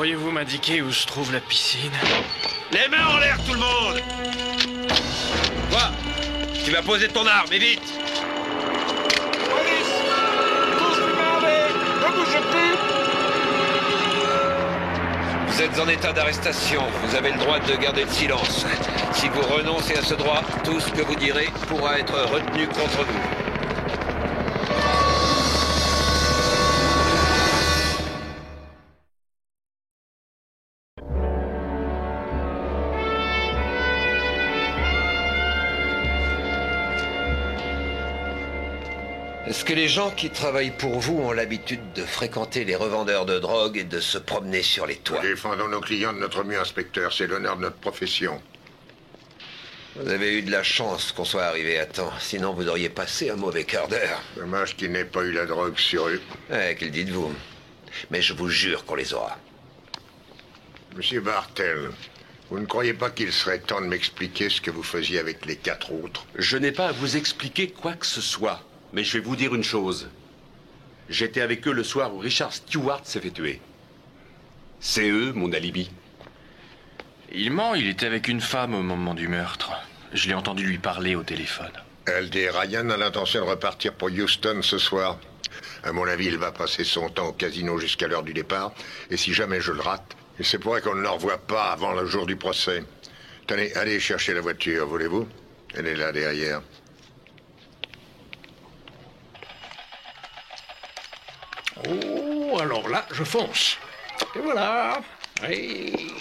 Pourriez-vous m'indiquer où se trouve la piscine? Les mains en l'air, tout le monde! Quoi? Tu vas poser ton arme, et vite! Police! Tous les mains en l'air! Ne bougez plus! Vous êtes en état d'arrestation. Vous avez le droit de garder le silence. Si vous renoncez à ce droit, tout ce que vous direz pourra être retenu contre vous. Est-ce que les gens qui travaillent pour vous ont l'habitude de fréquenter les revendeurs de drogue et de se promener sur les toits? Nous défendons nos clients de notre mieux, inspecteur. C'est l'honneur de notre profession. Vous avez eu de la chance qu'on soit arrivé à temps. Sinon, vous auriez passé un mauvais quart d'heure. Dommage qu'il n'ait pas eu la drogue sur eux. Qu'il dites-vous? Mais je vous jure qu'on les aura. Monsieur Bartel, vous ne croyez pas qu'il serait temps de m'expliquer ce que vous faisiez avec les 4 autres? Je n'ai pas à vous expliquer quoi que ce soit. Mais je vais vous dire une chose. J'étais avec eux le soir où Richard Stewart s'est fait tuer. C'est eux, mon alibi. Il ment, il était avec une femme au moment du meurtre. Je l'ai entendu lui parler au téléphone. LD Ryan a l'intention de repartir pour Houston ce soir. À mon avis, il va passer son temps au casino jusqu'à l'heure du départ. Et si jamais je le rate, il se pourrait qu'on ne le revoie pas avant le jour du procès. Tenez, allez chercher la voiture, voulez-vous? Elle est là derrière. Oh, alors là, je fonce. Et voilà. Oui.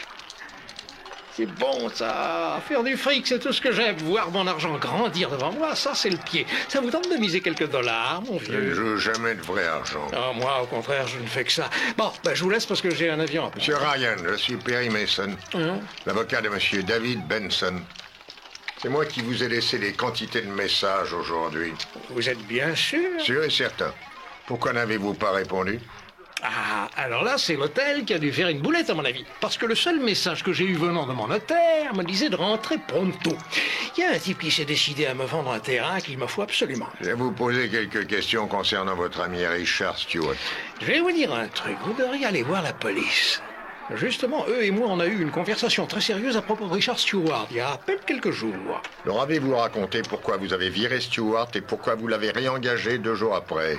C'est bon, ça. Faire du fric, c'est tout ce que j'aime. Voir mon argent grandir devant moi, ça, c'est le pied. Ça vous tente de miser quelques dollars, mon Je vieux? ne joue jamais de vrai argent. Ah, moi, au contraire, je ne fais que ça. Bon, ben, je vous laisse parce que j'ai un avion à prendre. Monsieur Ryan, je suis Perry Mason, l'avocat de monsieur David Benson. C'est moi qui vous ai laissé des quantités de messages aujourd'hui. Vous êtes bien sûr? Sûr et certain. Pourquoi n'avez-vous pas répondu? Ah, alors là, c'est l'hôtel qui a dû faire une boulette, à mon avis. Parce que le seul message que j'ai eu venant de mon notaire me disait de rentrer pronto. Il y a un type qui s'est décidé à me vendre un terrain qu'il me faut absolument. Je vais vous poser quelques questions concernant votre ami Richard Stewart. Je vais vous dire un truc, vous devriez aller voir la police. Justement, eux et moi, on a eu une conversation très sérieuse à propos de Richard Stewart, il y a à peine quelques jours. Leur avez-vous raconté pourquoi vous avez viré Stewart et pourquoi vous l'avez réengagé 2 jours après?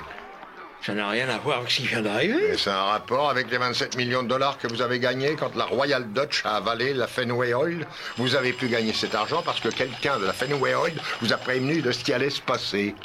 Ça n'a rien à voir avec ce qui vient d'arriver. Et c'est un rapport avec les 27 millions de dollars que vous avez gagnés quand la Royal Dutch a avalé la Fenway Oil. Vous avez pu gagner cet argent parce que quelqu'un de la Fenway Oil vous a prévenu de ce qui allait se passer.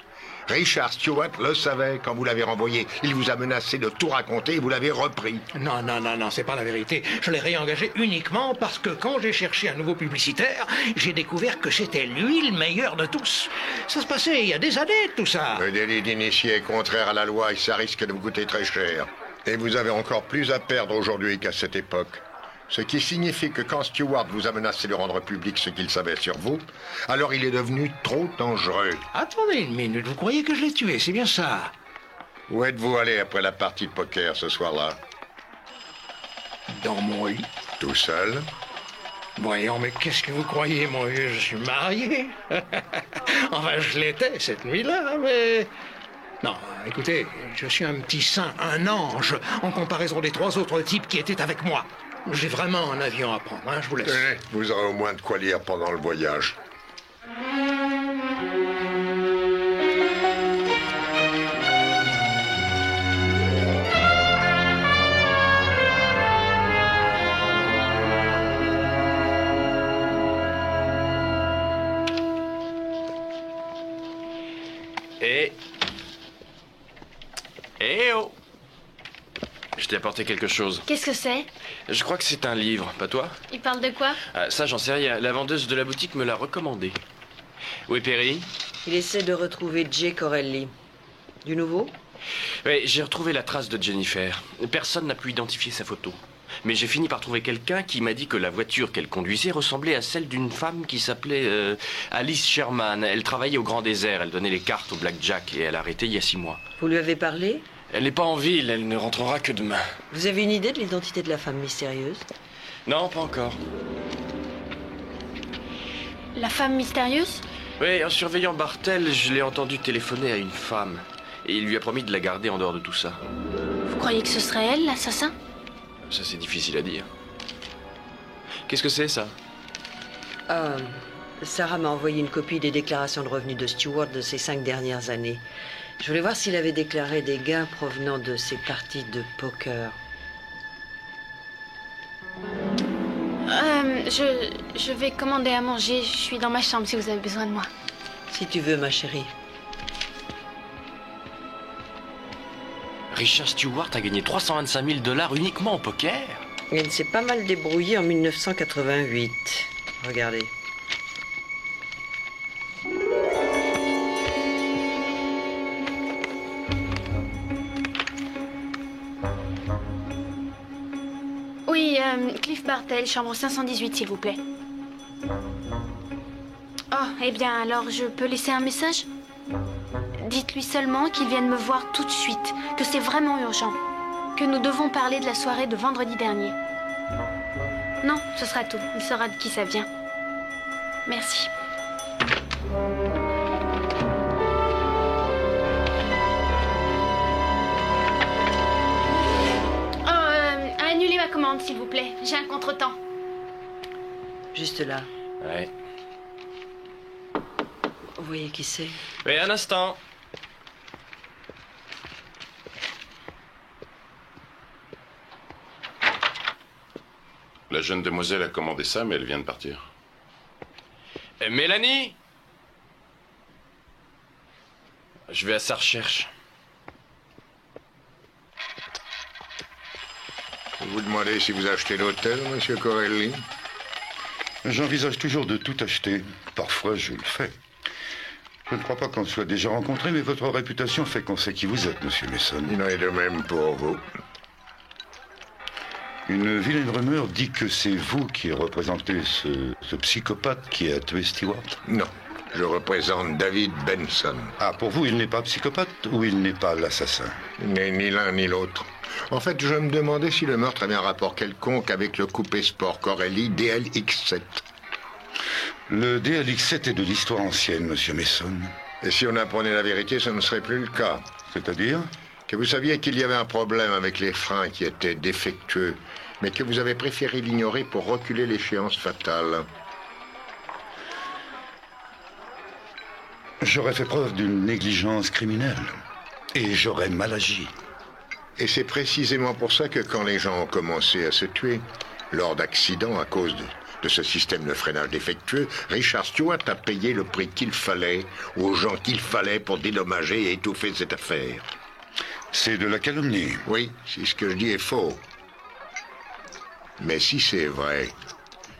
Richard Stewart le savait quand vous l'avez renvoyé. Il vous a menacé de tout raconter et vous l'avez repris. Non, c'est pas la vérité. Je l'ai réengagé uniquement parce que quand j'ai cherché un nouveau publicitaire, j'ai découvert que c'était lui le meilleur de tous. Ça se passait il y a des années, tout ça. Le délit d'initié est contraire à la loi et ça risque de vous coûter très cher. Et vous avez encore plus à perdre aujourd'hui qu'à cette époque. Ce qui signifie que quand Stewart vous a menacé de rendre public ce qu'il savait sur vous, alors il est devenu trop dangereux. Attendez une minute, vous croyez que je l'ai tué, c'est bien ça? Où êtes-vous allé après la partie de poker ce soir-là? Dans mon lit. Tout seul? Voyons, mais qu'est-ce que vous croyez, mon vieux? Je suis marié. Enfin, je l'étais cette nuit-là, mais... Non, écoutez, je suis un petit saint, un ange, en comparaison des 3 autres types qui étaient avec moi. J'ai vraiment un avion à prendre, hein, je vous laisse. Tenez, vous aurez au moins de quoi lire pendant le voyage. Eh oh! Je t'ai apporté quelque chose. Qu'est-ce que c'est? Je crois que c'est un livre, pas toi? Il parle de quoi? Ça, j'en sais rien. La vendeuse de la boutique me l'a recommandé. Oui, Perry? Il essaie de retrouver Jay Corelli. Du nouveau? Oui, j'ai retrouvé la trace de Jennifer. Personne n'a pu identifier sa photo. Mais j'ai fini par trouver quelqu'un qui m'a dit que la voiture qu'elle conduisait ressemblait à celle d'une femme qui s'appelait Alice Sherman. Elle travaillait au Grand Désert, elle donnait les cartes au blackjack et elle a arrêté il y a 6 mois. Vous lui avez parlé? Elle n'est pas en ville, elle ne rentrera que demain. Vous avez une idée de l'identité de la femme mystérieuse? Non, pas encore. La femme mystérieuse? Oui, en surveillant Bartel, je l'ai entendu téléphoner à une femme. Et il lui a promis de la garder en dehors de tout ça. Vous croyez que ce serait elle, l'assassin? Ça, c'est difficile à dire. Qu'est-ce que c'est, ça? Sarah m'a envoyé une copie des déclarations de revenus de Stewart de ces 5 dernières années. Je voulais voir s'il avait déclaré des gains provenant de ses parties de poker. Je vais commander à manger. Je suis dans ma chambre si vous avez besoin de moi. Si tu veux, ma chérie. Richard Stewart a gagné 325 000 $ uniquement au poker? Il s'est pas mal débrouillé en 1988. Regardez. Oui, Cliff Bartel, chambre 518, s'il vous plaît. Oh, eh bien, alors je peux laisser un message? Dites-lui seulement qu'il vienne me voir tout de suite, que c'est vraiment urgent, que nous devons parler de la soirée de vendredi dernier. Non, ce sera tout. Il saura de qui ça vient. Merci. Annulez ma commande, s'il vous plaît. J'ai un contretemps. Juste là. Ouais. Vous voyez qui c'est? Oui, un instant. La jeune demoiselle a commandé ça, mais elle vient de partir. Mélanie? Je vais à sa recherche. Vous demandez si vous achetez l'hôtel, monsieur Corelli? J'envisage toujours de tout acheter. Parfois, je le fais. Je ne crois pas qu'on se soit déjà rencontrés, mais votre réputation fait qu'on sait qui vous êtes, monsieur Mason. Il en est de même pour vous. Une vilaine rumeur dit que c'est vous qui représentez ce psychopathe qui a tué Stewart. Non, je représente David Benson. Ah, pour vous, il n'est pas psychopathe ou il n'est pas l'assassin? Il n'est ni l'un ni l'autre. En fait, je me demandais si le meurtre avait un rapport quelconque avec le coupé sport Corelli DLX7. Le DLX7 est de l'histoire ancienne, monsieur Mason. Et si on apprenait la vérité, ce ne serait plus le cas. C'est-à-dire? Que vous saviez qu'il y avait un problème avec les freins qui étaient défectueux, mais que vous avez préféré l'ignorer pour reculer l'échéance fatale. J'aurais fait preuve d'une négligence criminelle. Et j'aurais mal agi. Et c'est précisément pour ça que quand les gens ont commencé à se tuer, lors d'accidents à cause de ce système de freinage défectueux, Richard Stewart a payé le prix qu'il fallait aux gens qu'il fallait pour dédommager et étouffer cette affaire. C'est de la calomnie. Oui, si ce que je dis est faux. Mais si c'est vrai,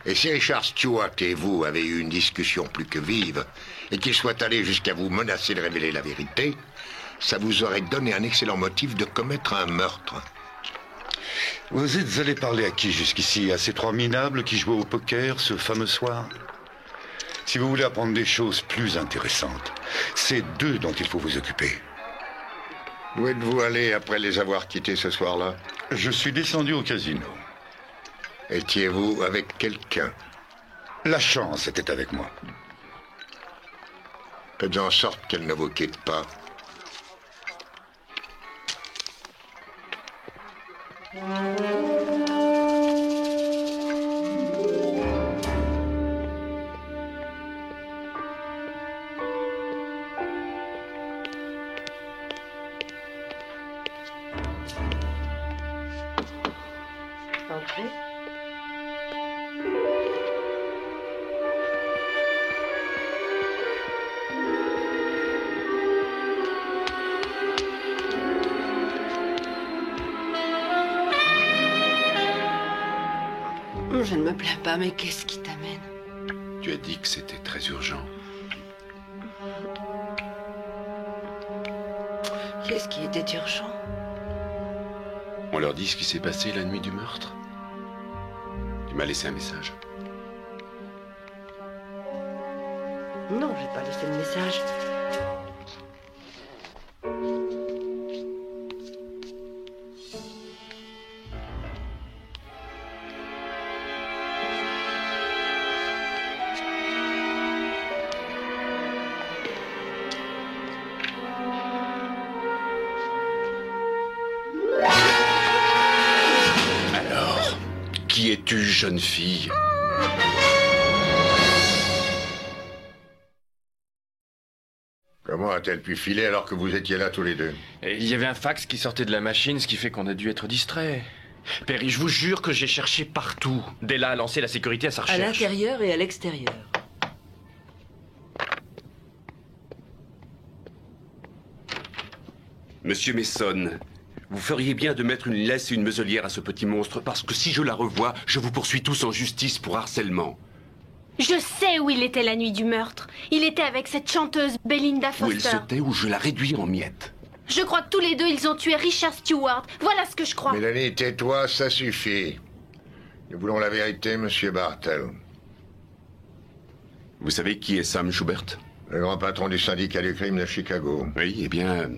et si Richard Stewart et vous avez eu une discussion plus que vive, et qu'il soit allé jusqu'à vous menacer de révéler la vérité, ça vous aurait donné un excellent motif de commettre un meurtre. Vous êtes allé parler à qui jusqu'ici? À ces 3 minables qui jouaient au poker ce fameux soir? Si vous voulez apprendre des choses plus intéressantes, c'est d'eux dont il faut vous occuper. Où êtes-vous allé après les avoir quittés ce soir-là? Je suis descendu au casino. Étiez-vous avec quelqu'un? La chance était avec moi. Faites en sorte qu'elle ne vous quitte pas. Entrez. Je ne me plains pas, mais qu'est-ce qui t'amène? Tu as dit que c'était très urgent. Qu'est-ce qui était urgent? On leur dit ce qui s'est passé la nuit du meurtre. Tu m'as laissé un message. Non, j'ai pas laissé de message. foutues jeunes filles. Comment a-t-elle pu filer alors que vous étiez là tous les deux? Et il y avait un fax qui sortait de la machine, ce qui fait qu'on a dû être distrait. Perry, je vous jure que j'ai cherché partout. Della a lancé la sécurité à sa À recherche. l'intérieur et à l'extérieur. Monsieur Mason, vous feriez bien de mettre une laisse et une muselière à ce petit monstre, parce que si je la revois, je vous poursuis tous en justice pour harcèlement. Je sais où il était la nuit du meurtre. Il était avec cette chanteuse Belinda Où il Foster. se tait ou je la réduis en miettes. Je crois que tous les deux, ils ont tué Richard Stewart. Voilà ce que je crois. Mélanie, tais-toi, ça suffit. Nous voulons la vérité, monsieur Bartel. Vous savez qui est Sam Schubert? Le grand patron du syndicat du crime de Chicago. Oui, eh bien,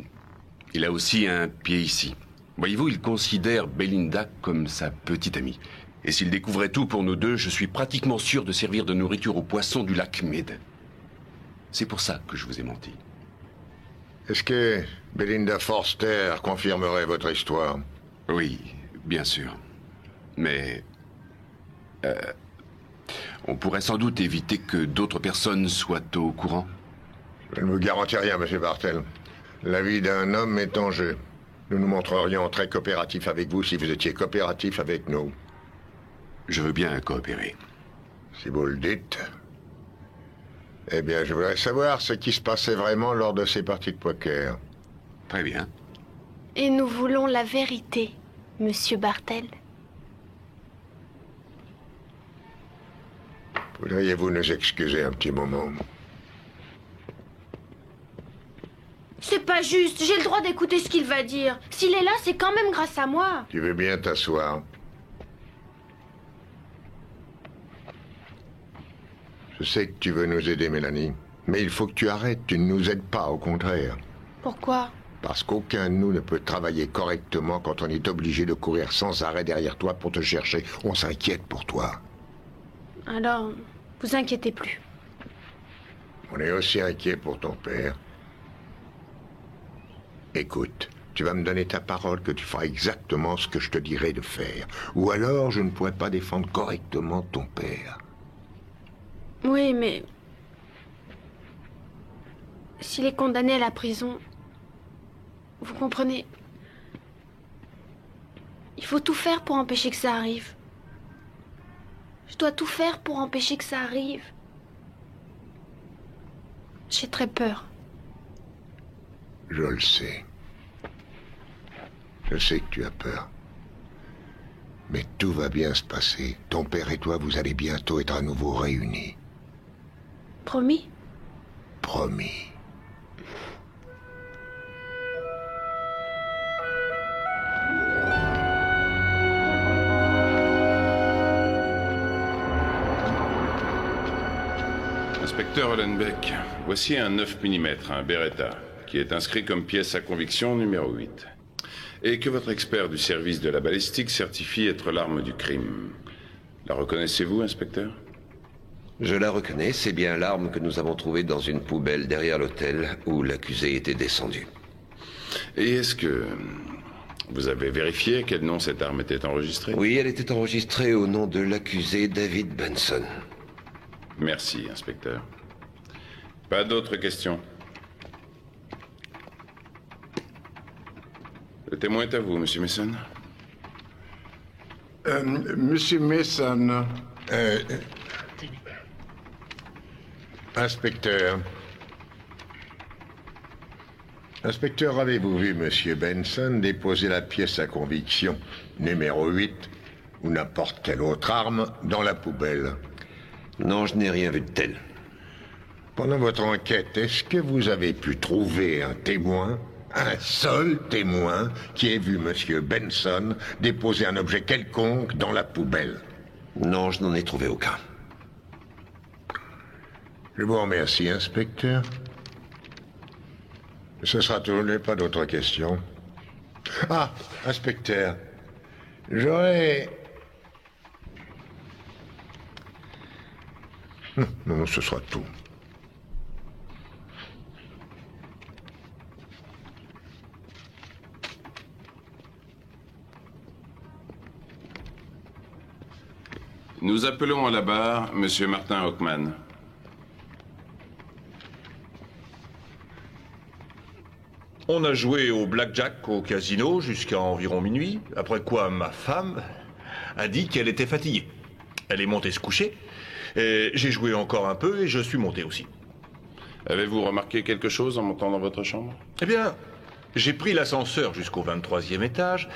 il a aussi un pied ici. Voyez-vous, il considère Belinda comme sa petite amie. Et s'il découvrait tout pour nous deux, je suis pratiquement sûr de servir de nourriture aux poissons du lac Mead. C'est pour ça que je vous ai menti. Est-ce que Belinda Forster confirmerait votre histoire? Oui, bien sûr. Mais... on pourrait sans doute éviter que d'autres personnes soient au courant. Je ne vous garantis rien, monsieur Bartel. La vie d'un homme est en jeu. Nous nous montrerions très coopératifs avec vous si vous étiez coopératifs avec nous. Je veux bien coopérer. Si vous le dites. Eh bien, je voudrais savoir ce qui se passait vraiment lors de ces parties de poker. Très bien. Et nous voulons la vérité, monsieur Bartel. Voudriez-vous nous excuser un petit moment? C'est pas juste. J'ai le droit d'écouter ce qu'il va dire. S'il est là, c'est quand même grâce à moi. Tu veux bien t'asseoir? Je sais que tu veux nous aider, Mélanie. Mais il faut que tu arrêtes. Tu ne nous aides pas, au contraire. Pourquoi? Parce qu'aucun de nous ne peut travailler correctement quand on est obligé de courir sans arrêt derrière toi pour te chercher. On s'inquiète pour toi. Alors, vous inquiétez plus. On est aussi inquiet pour ton père. Écoute, tu vas me donner ta parole que tu feras exactement ce que je te dirai de faire. Ou alors je ne pourrai pas défendre correctement ton père. Oui, mais... s'il est condamné à la prison... Vous comprenez? Il faut tout faire pour empêcher que ça arrive. Je dois tout faire pour empêcher que ça arrive. J'ai très peur. Je le sais. Je sais que tu as peur. Mais tout va bien se passer. Ton père et toi, vous allez bientôt être à nouveau réunis. Promis? Promis. Inspecteur Hollenbeck, voici un 9 mm, un Beretta, qui est inscrit comme pièce à conviction numéro 8. Et que votre expert du service de la balistique certifie être l'arme du crime. La reconnaissez-vous, inspecteur? Je la reconnais, c'est bien l'arme que nous avons trouvée dans une poubelle derrière l'hôtel où l'accusé était descendu. Et est-ce que vous avez vérifié à quel nom cette arme était enregistrée? Oui, elle était enregistrée au nom de l'accusé David Benson. Merci, inspecteur. Pas d'autres questions? Le témoin est à vous, monsieur Mason. Monsieur Mason... Inspecteur. Inspecteur, avez-vous vu monsieur Benson déposer la pièce à conviction numéro 8 ou n'importe quelle autre arme dans la poubelle? Non, je n'ai rien vu de tel. Pendant votre enquête, est-ce que vous avez pu trouver un témoin, un seul témoin, qui ait vu monsieur Benson déposer un objet quelconque dans la poubelle? Non, je n'en ai trouvé aucun. Je vous remercie, inspecteur. Ce sera tout, pas d'autres questions. Ah, inspecteur, j'aurais... Non, ce sera tout. Nous appelons à la barre Monsieur Martin Hockman. On a joué au blackjack au casino jusqu'à environ minuit, après quoi ma femme a dit qu'elle était fatiguée. Elle est montée se coucher, et j'ai joué encore un peu et je suis monté aussi. Avez-vous remarqué quelque chose en montant dans votre chambre? Eh bien, j'ai pris l'ascenseur jusqu'au 23e étage,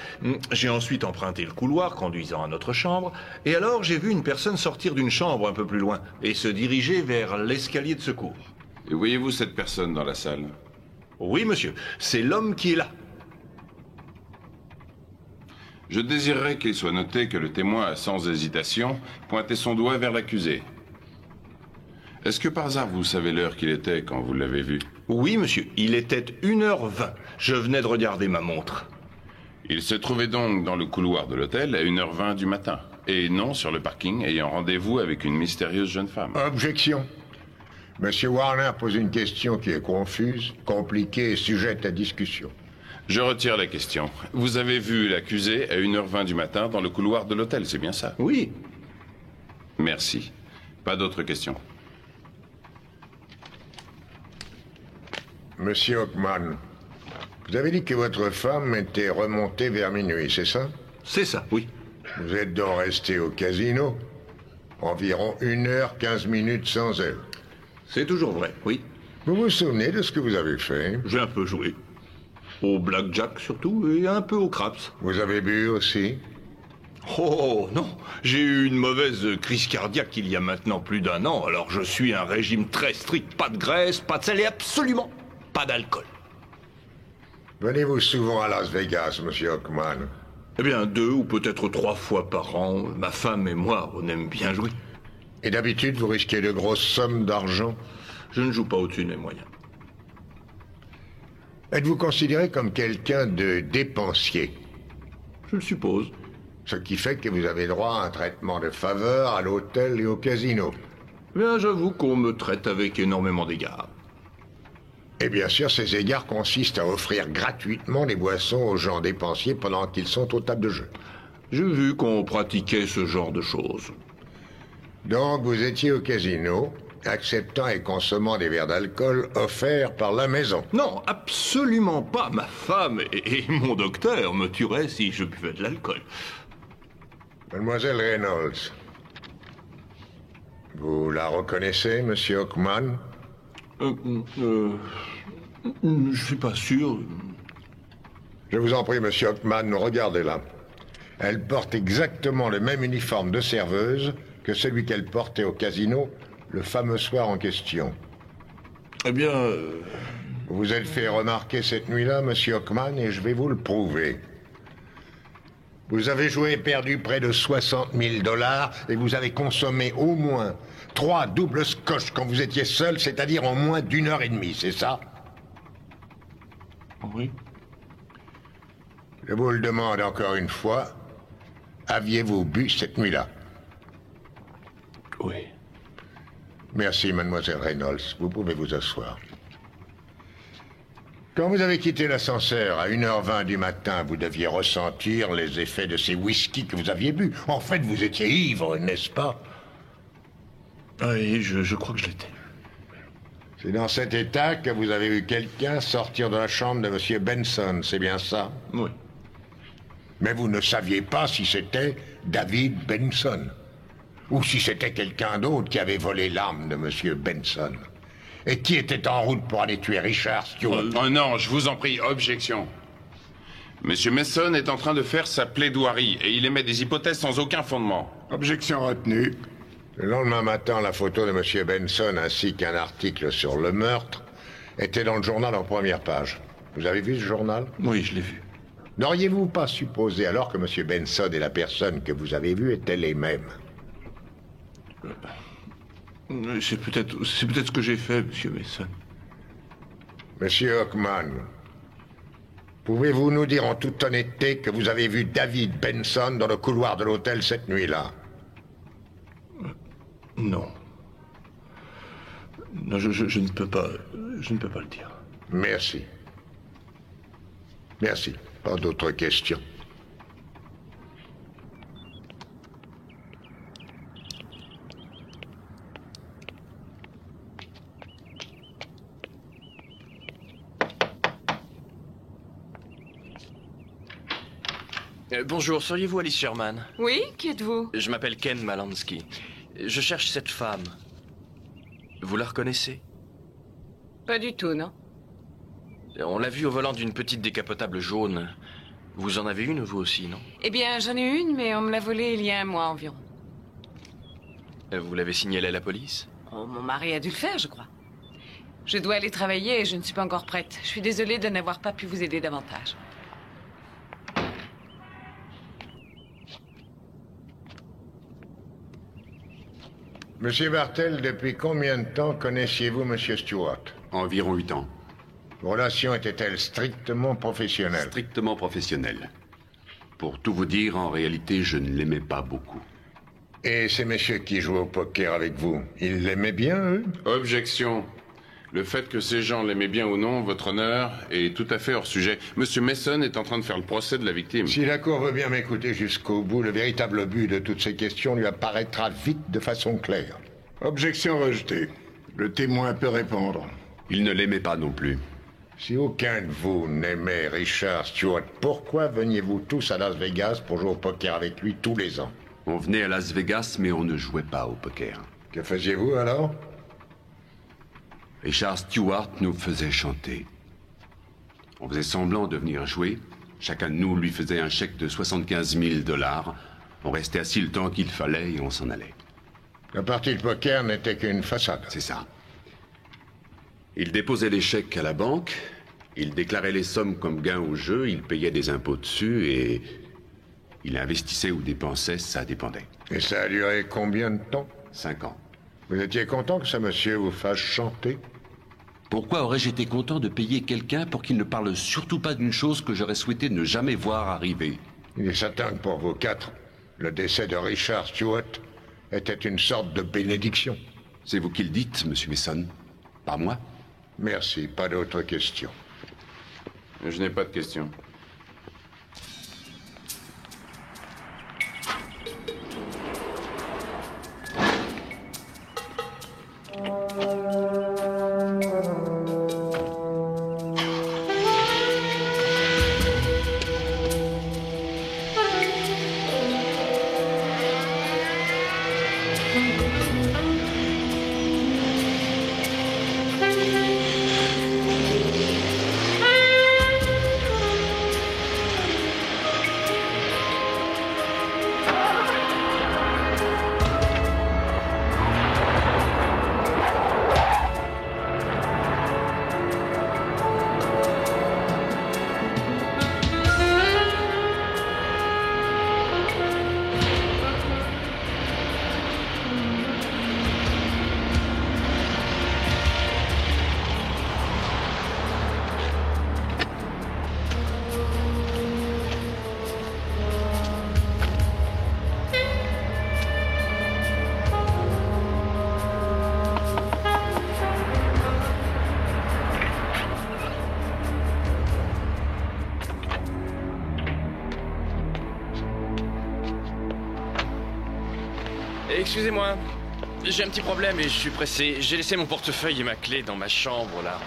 j'ai ensuite emprunté le couloir conduisant à notre chambre, et alors j'ai vu une personne sortir d'une chambre un peu plus loin et se diriger vers l'escalier de secours. Et voyez-vous cette personne dans la salle? Oui, monsieur, c'est l'homme qui est là. Je désirerais qu'il soit noté que le témoin a sans hésitation pointé son doigt vers l'accusé. Est-ce que par hasard vous savez l'heure qu'il était quand vous l'avez vu? Oui, monsieur, il était 1h20. Je venais de regarder ma montre. Il se trouvait donc dans le couloir de l'hôtel à 1h20 du matin, et non sur le parking ayant rendez-vous avec une mystérieuse jeune femme. Objection. Monsieur Warner pose une question qui est confuse, compliquée et sujette à discussion. Je retire la question. Vous avez vu l'accusé à 1h20 du matin dans le couloir de l'hôtel, c'est bien ça? Oui. Merci. Pas d'autres questions. Monsieur Hockman, vous avez dit que votre femme était remontée vers minuit, c'est ça? C'est ça, oui. Vous êtes donc resté au casino environ 1h15 sans elle. C'est toujours vrai, oui. Vous vous souvenez de ce que vous avez fait? J'ai un peu joué. Au blackjack surtout, et un peu au craps. Vous avez bu aussi? Oh non, j'ai eu une mauvaise crise cardiaque il y a maintenant plus d'1 an, alors je suis un régime très strict, pas de graisse, pas de sel et absolument pas d'alcool. Venez-vous souvent à Las Vegas, monsieur Hockman? Eh bien, 2 ou peut-être 3 fois par an. Ma femme et moi, on aime bien jouer. Et d'habitude, vous risquez de grosses sommes d'argent? Je ne joue pas au-dessus de mes moyens. Êtes-vous considéré comme quelqu'un de dépensier? Je le suppose. Ce qui fait que vous avez droit à un traitement de faveur à l'hôtel et au casino. Bien, j'avoue qu'on me traite avec énormément d'égards. Et bien sûr, ces égards consistent à offrir gratuitement des boissons aux gens dépensiers pendant qu'ils sont aux tables de jeu. J'ai vu qu'on pratiquait ce genre de choses. Donc, vous étiez au casino, acceptant et consommant des verres d'alcool offerts par la maison? Non, absolument pas. Ma femme et mon docteur me tueraient si je buvais de l'alcool. Mademoiselle Reynolds, vous la reconnaissez, monsieur Hockman? Je suis pas sûr. Je vous en prie, monsieur Hockman, regardez-la. Elle porte exactement le même uniforme de serveuse que celui qu'elle portait au casino le fameux soir en question. Eh bien... Vous vous êtes fait remarquer cette nuit-là, monsieur Hockman, et je vais vous le prouver. Vous avez joué et perdu près de 60 000 $ et vous avez consommé au moins 3 doubles scotch quand vous étiez seul, c'est-à-dire en moins d'1h30, c'est ça? Oui. Je vous le demande encore une fois. Aviez-vous bu cette nuit-là? Oui. Merci, mademoiselle Reynolds. Vous pouvez vous asseoir. Quand vous avez quitté l'ascenseur à 1h20 du matin, vous deviez ressentir les effets de ces whisky que vous aviez bu. En fait, vous étiez ivre, n'est-ce pas? Oui, je crois que je l'étais. C'est dans cet état que vous avez vu quelqu'un sortir de la chambre de M. Benson, c'est bien ça? Oui. Mais vous ne saviez pas si c'était David Benson, ou si c'était quelqu'un d'autre qui avait volé l'arme de M. Benson. Et qui était en route pour aller tuer Richard Stewart? Oh non, je vous en prie, objection. Monsieur Mason est en train de faire sa plaidoirie et il émet des hypothèses sans aucun fondement. Objection retenue. Le lendemain matin, la photo de M. Benson ainsi qu'un article sur le meurtre était dans le journal en première page. Vous avez vu ce journal? Oui, je l'ai vu. N'auriez-vous pas supposé alors que M. Benson et la personne que vous avez vue étaient les mêmes? C'est peut-être ce que j'ai fait, Monsieur Mason. Monsieur Hockman, pouvez-vous nous dire en toute honnêteté que vous avez vu David Benson dans le couloir de l'hôtel cette nuit-là? Non. Non, je ne peux pas. Je ne peux pas le dire. Merci. Merci. Pas d'autres questions. Bonjour, seriez-vous Alice Sherman? Oui, qui êtes-vous? Je m'appelle Ken Malansky. Je cherche cette femme. Vous la reconnaissez? Pas du tout, non. On l'a vue au volant d'une petite décapotable jaune. Vous en avez une, vous aussi, non? Eh bien, j'en ai une, mais on me l'a volée il y a un mois environ. Vous l'avez signalée à la police? Oh, mon mari a dû le faire, je crois. Je dois aller travailler et je ne suis pas encore prête. Je suis désolée de n'avoir pas pu vous aider davantage. Monsieur Bartel, depuis combien de temps connaissiez-vous Monsieur Stewart? Environ 8 ans. Vos relations étaient-elles strictement professionnelles? Strictement professionnelles. Pour tout vous dire, en réalité, je ne l'aimais pas beaucoup. Et ces messieurs qui jouaient au poker avec vous, ils l'aimaient bien, eux? Objection. Le fait que ces gens l'aimaient bien ou non, votre honneur, est tout à fait hors sujet. Monsieur Mason est en train de faire le procès de la victime. Si la Cour veut bien m'écouter jusqu'au bout, le véritable but de toutes ces questions lui apparaîtra vite de façon claire. Objection rejetée. Le témoin peut répondre. Il ne l'aimait pas non plus. Si aucun de vous n'aimait Richard Stewart, pourquoi veniez-vous tous à Las Vegas pour jouer au poker avec lui tous les ans? On venait à Las Vegas, mais on ne jouait pas au poker. Que faisiez-vous alors? Richard Stewart nous faisait chanter. On faisait semblant de venir jouer. Chacun de nous lui faisait un chèque de 75 000 $. On restait assis le temps qu'il fallait et on s'en allait. La partie de poker n'était qu'une façade. C'est ça. Il déposait les chèques à la banque, il déclarait les sommes comme gain au jeu, il payait des impôts dessus et il investissait ou dépensait, ça dépendait. Et ça a duré combien de temps? 5 ans. Vous étiez content que ce monsieur vous fasse chanter? Pourquoi aurais-je été content de payer quelqu'un pour qu'il ne parle surtout pas d'une chose que j'aurais souhaité ne jamais voir arriver? Il est certain que pour vous quatre, le décès de Richard Stewart était une sorte de bénédiction. C'est vous qui le dites, monsieur Mason. Pas moi. Merci, pas d'autres questions. Je n'ai pas de questions. Excusez-moi, j'ai un petit problème et je suis pressé. J'ai laissé mon portefeuille et ma clé dans ma chambre, là.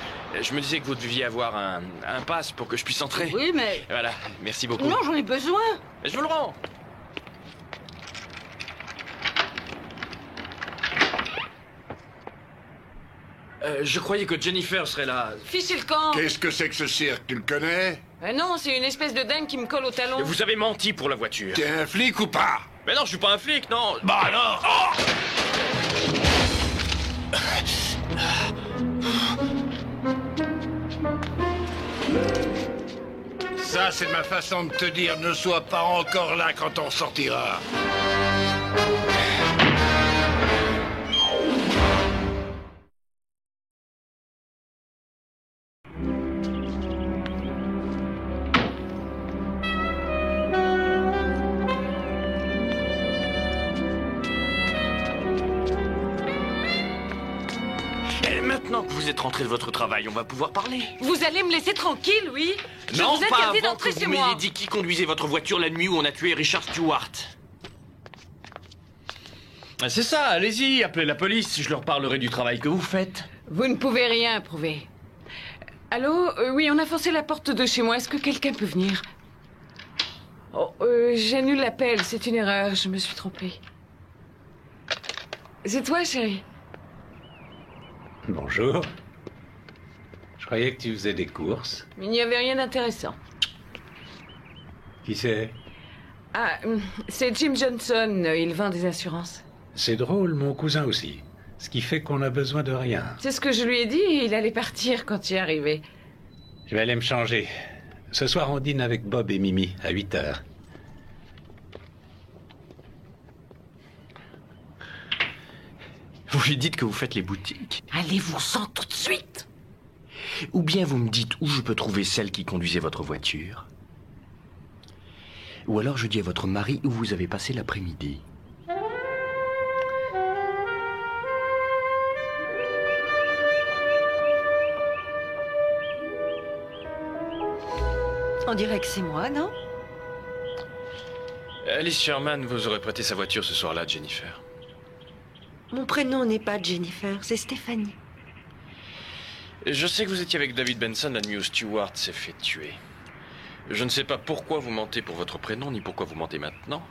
Je me disais que vous deviez avoir un pass pour que je puisse entrer. Oui, mais... Voilà, merci beaucoup. Non, j'en ai besoin. Je vous le rends. Je croyais que Jennifer serait là. Fichez le camp. Qu'est-ce que c'est que ce cirque? Tu le connais? Non, c'est une espèce de dingue qui me colle au talon. Vous avez menti pour la voiture. T'es un flic ou pas? Mais non, je suis pas un flic, non. Bah alors! Oh! Ça, c'est ma façon de te dire, ne sois pas encore là quand on sortira. Maintenant que vous êtes rentré de votre travail, on va pouvoir parler. Vous allez me laisser tranquille, oui? Je Non, vous pas interdis avant d'entrer que chez vous moi. m'ayez dit qui conduisait votre voiture la nuit où on a tué Richard Stewart. C'est ça, allez-y, appelez la police, je leur parlerai du travail que vous faites. Vous ne pouvez rien prouver. Allô? Oui, on a forcé la porte de chez moi. Est-ce que quelqu'un peut venir? Oh, j'annule l'appel, c'est une erreur, je me suis trompée. C'est toi, chérie? Bonjour. Je croyais que tu faisais des courses. Il n'y avait rien d'intéressant. Qui c'est? Ah, c'est Jim Johnson, il vend des assurances. C'est drôle, mon cousin aussi. Ce qui fait qu'on a besoin de rien. C'est ce que je lui ai dit, il allait partir quand tu es arrivé. Je vais aller me changer. Ce soir, on dîne avec Bob et Mimi, à 8h. Vous lui dites que vous faites les boutiques? Allez-vous-en tout de suite! Ou bien vous me dites où je peux trouver celle qui conduisait votre voiture? Ou alors je dis à votre mari où vous avez passé l'après-midi. On dirait que c'est moi, non? Alice Sherman vous aurait prêté sa voiture ce soir-là, Jennifer. Mon prénom n'est pas Jennifer, c'est Stéphanie. Je sais que vous étiez avec David Benson la nuit où Stewart s'est fait tuer. Je ne sais pas pourquoi vous mentez pour votre prénom, ni pourquoi vous mentez maintenant.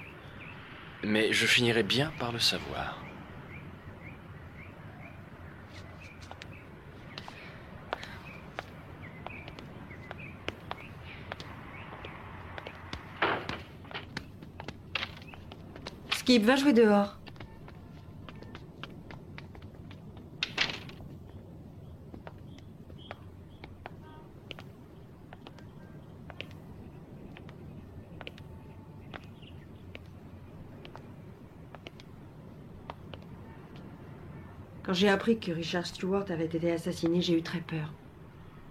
Mais je finirai bien par le savoir. Skip, va jouer dehors. Quand j'ai appris que Richard Stewart avait été assassiné, j'ai eu très peur.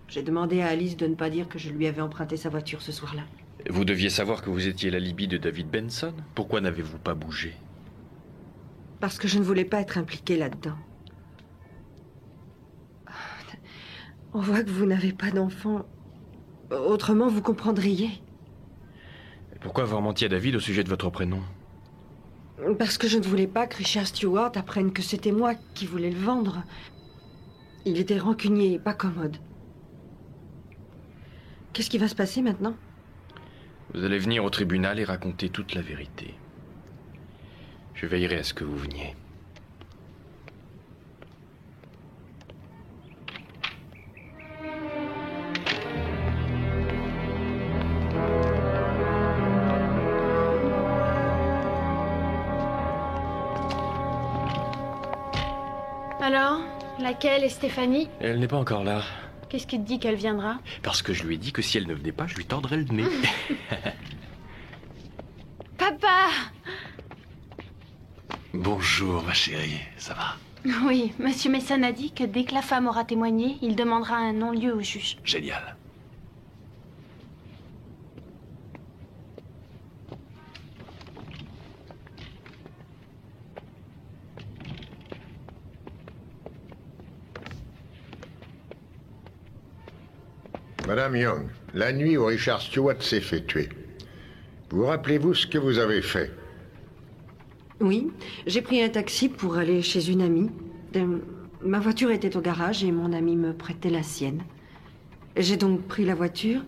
J'ai demandé à Alice de ne pas dire que je lui avais emprunté sa voiture ce soir-là. Vous deviez savoir que vous étiez l'alibi de David Benson. Pourquoi n'avez-vous pas bougé? Parce que je ne voulais pas être impliquée là-dedans. On voit que vous n'avez pas d'enfant. Autrement, vous comprendriez. Pourquoi avoir menti à David au sujet de votre prénom? Parce que je ne voulais pas que Richard Stewart apprenne que c'était moi qui voulais le vendre. Il était rancunier et pas commode. Qu'est-ce qui va se passer maintenant? Vous allez venir au tribunal et raconter toute la vérité. Je veillerai à ce que vous veniez. Alors, laquelle est Stéphanie? Elle n'est pas encore là. Qu'est-ce qui te dit qu'elle viendra? Parce que je lui ai dit que si elle ne venait pas, je lui tordrais le nez. Papa! Bonjour, ma chérie. Ça va? Oui, Monsieur Mason a dit que dès que la femme aura témoigné, il demandera un non-lieu au juge. Génial. Madame Young, la nuit où Richard Stewart s'est fait tuer, vous rappelez-vous ce que vous avez fait? Oui, j'ai pris un taxi pour aller chez une amie. Ma voiture était au garage et mon ami me prêtait la sienne. J'ai donc pris la voiture.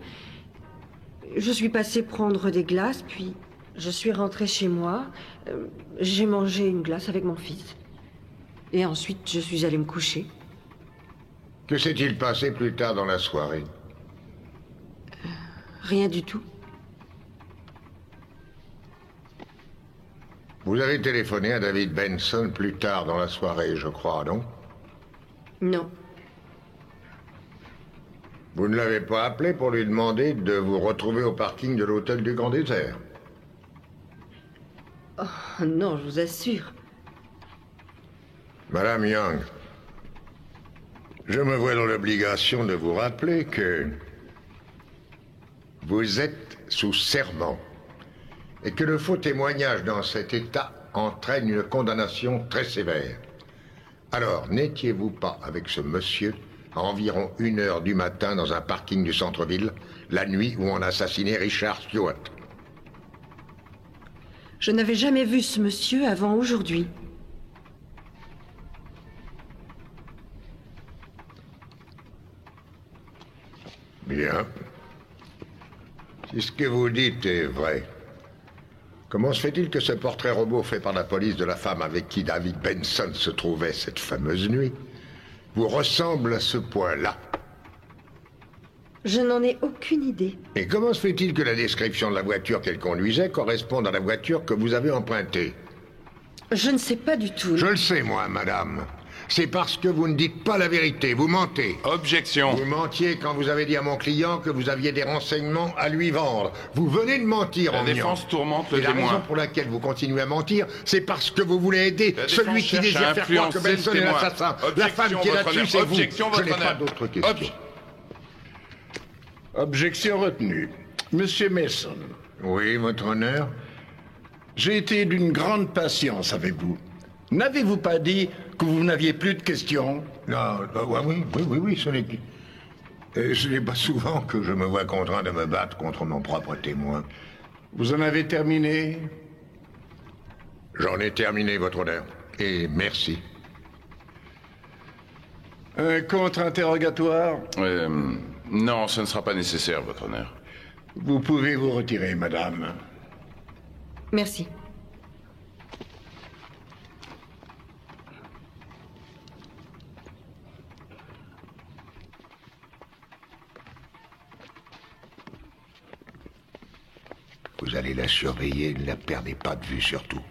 Je suis passée prendre des glaces, puis je suis rentrée chez moi. J'ai mangé une glace avec mon fils. Et ensuite, je suis allée me coucher. Que s'est-il passé plus tard dans la soirée? Rien du tout. Vous avez téléphoné à David Benson plus tard dans la soirée, je crois, non? Non. Vous ne l'avez pas appelé pour lui demander de vous retrouver au parking de l'hôtel du Grand Désert? Oh, non, je vous assure. Madame Young, je me vois dans l'obligation de vous rappeler que vous êtes sous serment et que le faux témoignage dans cet état entraîne une condamnation très sévère. Alors, n'étiez-vous pas avec ce monsieur à environ 1h du matin dans un parking du centre-ville, la nuit où on a assassiné Richard Stewart? Je n'avais jamais vu ce monsieur avant aujourd'hui. Bien. Si ce que vous dites est vrai, Comment se fait-il que ce portrait robot fait par la police de la femme avec qui David Benson se trouvait cette fameuse nuit vous ressemble à ce point-là? Je n'en ai aucune idée. Et comment se fait-il que la description de la voiture qu'elle conduisait corresponde à la voiture que vous avez empruntée? Je ne sais pas du tout. Je le sais, moi, madame. C'est parce que vous ne dites pas la vérité, vous mentez. Objection. Vous mentiez quand vous avez dit à mon client que vous aviez des renseignements à lui vendre. Vous venez de mentir en La défense tourmente le Et la témoin. raison pour laquelle vous continuez à mentir, c'est parce que vous voulez aider celui qui désire faire croire que Benson est l'assassin. La femme qui est là-dessus, c'est vous. Je n'ai pas d'autres questions. Objection retenue. Monsieur Mason. Oui, votre honneur. J'ai été d'une grande patience avec vous. N'avez-vous pas dit que vous n'aviez plus de questions? Non, oui, ce n'est pas souvent que je me vois contraint de me battre contre mon propre témoin. Vous en avez terminé? J'en ai terminé, votre honneur. Et merci. Un contre-interrogatoire? Non, ce ne sera pas nécessaire, votre honneur. Vous pouvez vous retirer, madame. Merci. Vous allez la surveiller, ne la perdez pas de vue surtout.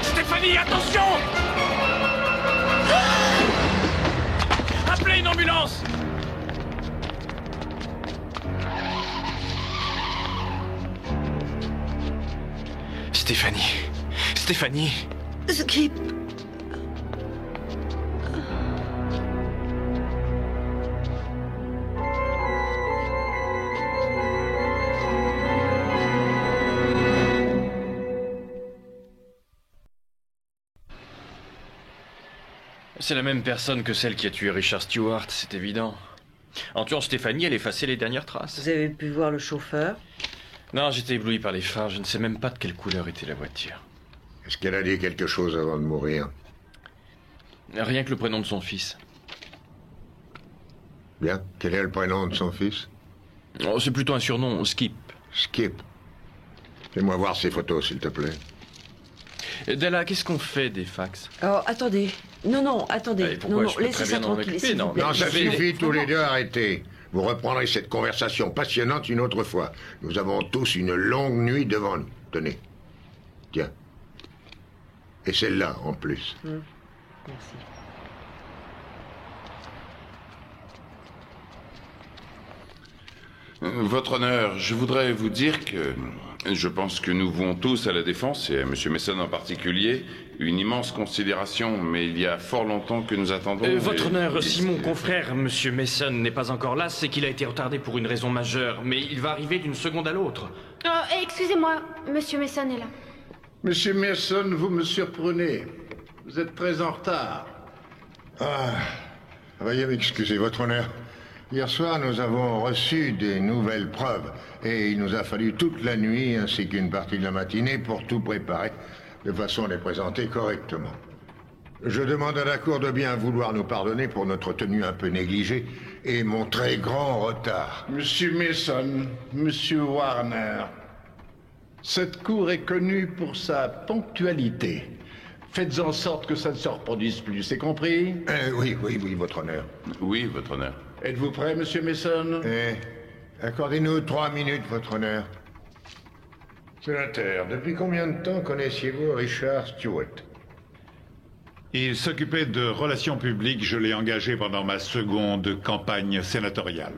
Stéphanie, attention! Appelez une ambulance! Stéphanie. Stéphanie. Skip. C'est la même personne que celle qui a tué Richard Stewart, c'est évident. En tuant Stéphanie, elle effaçait les dernières traces. Vous avez pu voir le chauffeur? Non, j'étais ébloui par les phares. Je ne sais même pas de quelle couleur était la voiture. Est-ce qu'elle a dit quelque chose avant de mourir? Rien que le prénom de son fils. Bien. Quel est le prénom de son fils? Oh, c'est plutôt un surnom, Skip. Skip. Fais-moi voir ces photos, s'il te plaît. Della, qu'est-ce qu'on fait des fax? Oh, attendez. Non, attendez. Allez, pourquoi? Non, Je peux laissez très ça bien m'en tranquille. occuper, s'il vous non, plaît. Non, ça J'avais- suffit, tous les deux, arrêtez. Vous reprendrez cette conversation passionnante une autre fois. Nous avons tous une longue nuit devant nous. Tenez. Tiens. Et celle-là, en plus. Merci. Votre honneur, je voudrais vous dire que je pense que nous vouons tous à la défense, et à M. Mason en particulier, une immense considération, mais il y a fort longtemps que nous attendons... Votre honneur, si mon confrère, M. Mason, n'est pas encore là, c'est qu'il a été retardé pour une raison majeure, mais il va arriver d'une seconde à l'autre. Excusez-moi, Monsieur Mason est là. Monsieur Mason, vous me surprenez. Vous êtes très en retard. Veuillez m'excuser, votre honneur. Hier soir, nous avons reçu des nouvelles preuves et il nous a fallu toute la nuit ainsi qu'une partie de la matinée pour tout préparer de façon à les présenter correctement. Je demande à la Cour de bien vouloir nous pardonner pour notre tenue un peu négligée et mon très grand retard. Monsieur Mason, Monsieur Warner, cette Cour est connue pour sa ponctualité. Faites en sorte que ça ne se reproduise plus, c'est compris? Oui, votre honneur. Oui, votre honneur. Êtes-vous prêt, Monsieur Mason? Accordez-nous 3 minutes, votre honneur. Sénateur, depuis combien de temps connaissiez-vous Richard Stewart? Il s'occupait de relations publiques, je l'ai engagé pendant ma seconde campagne sénatoriale.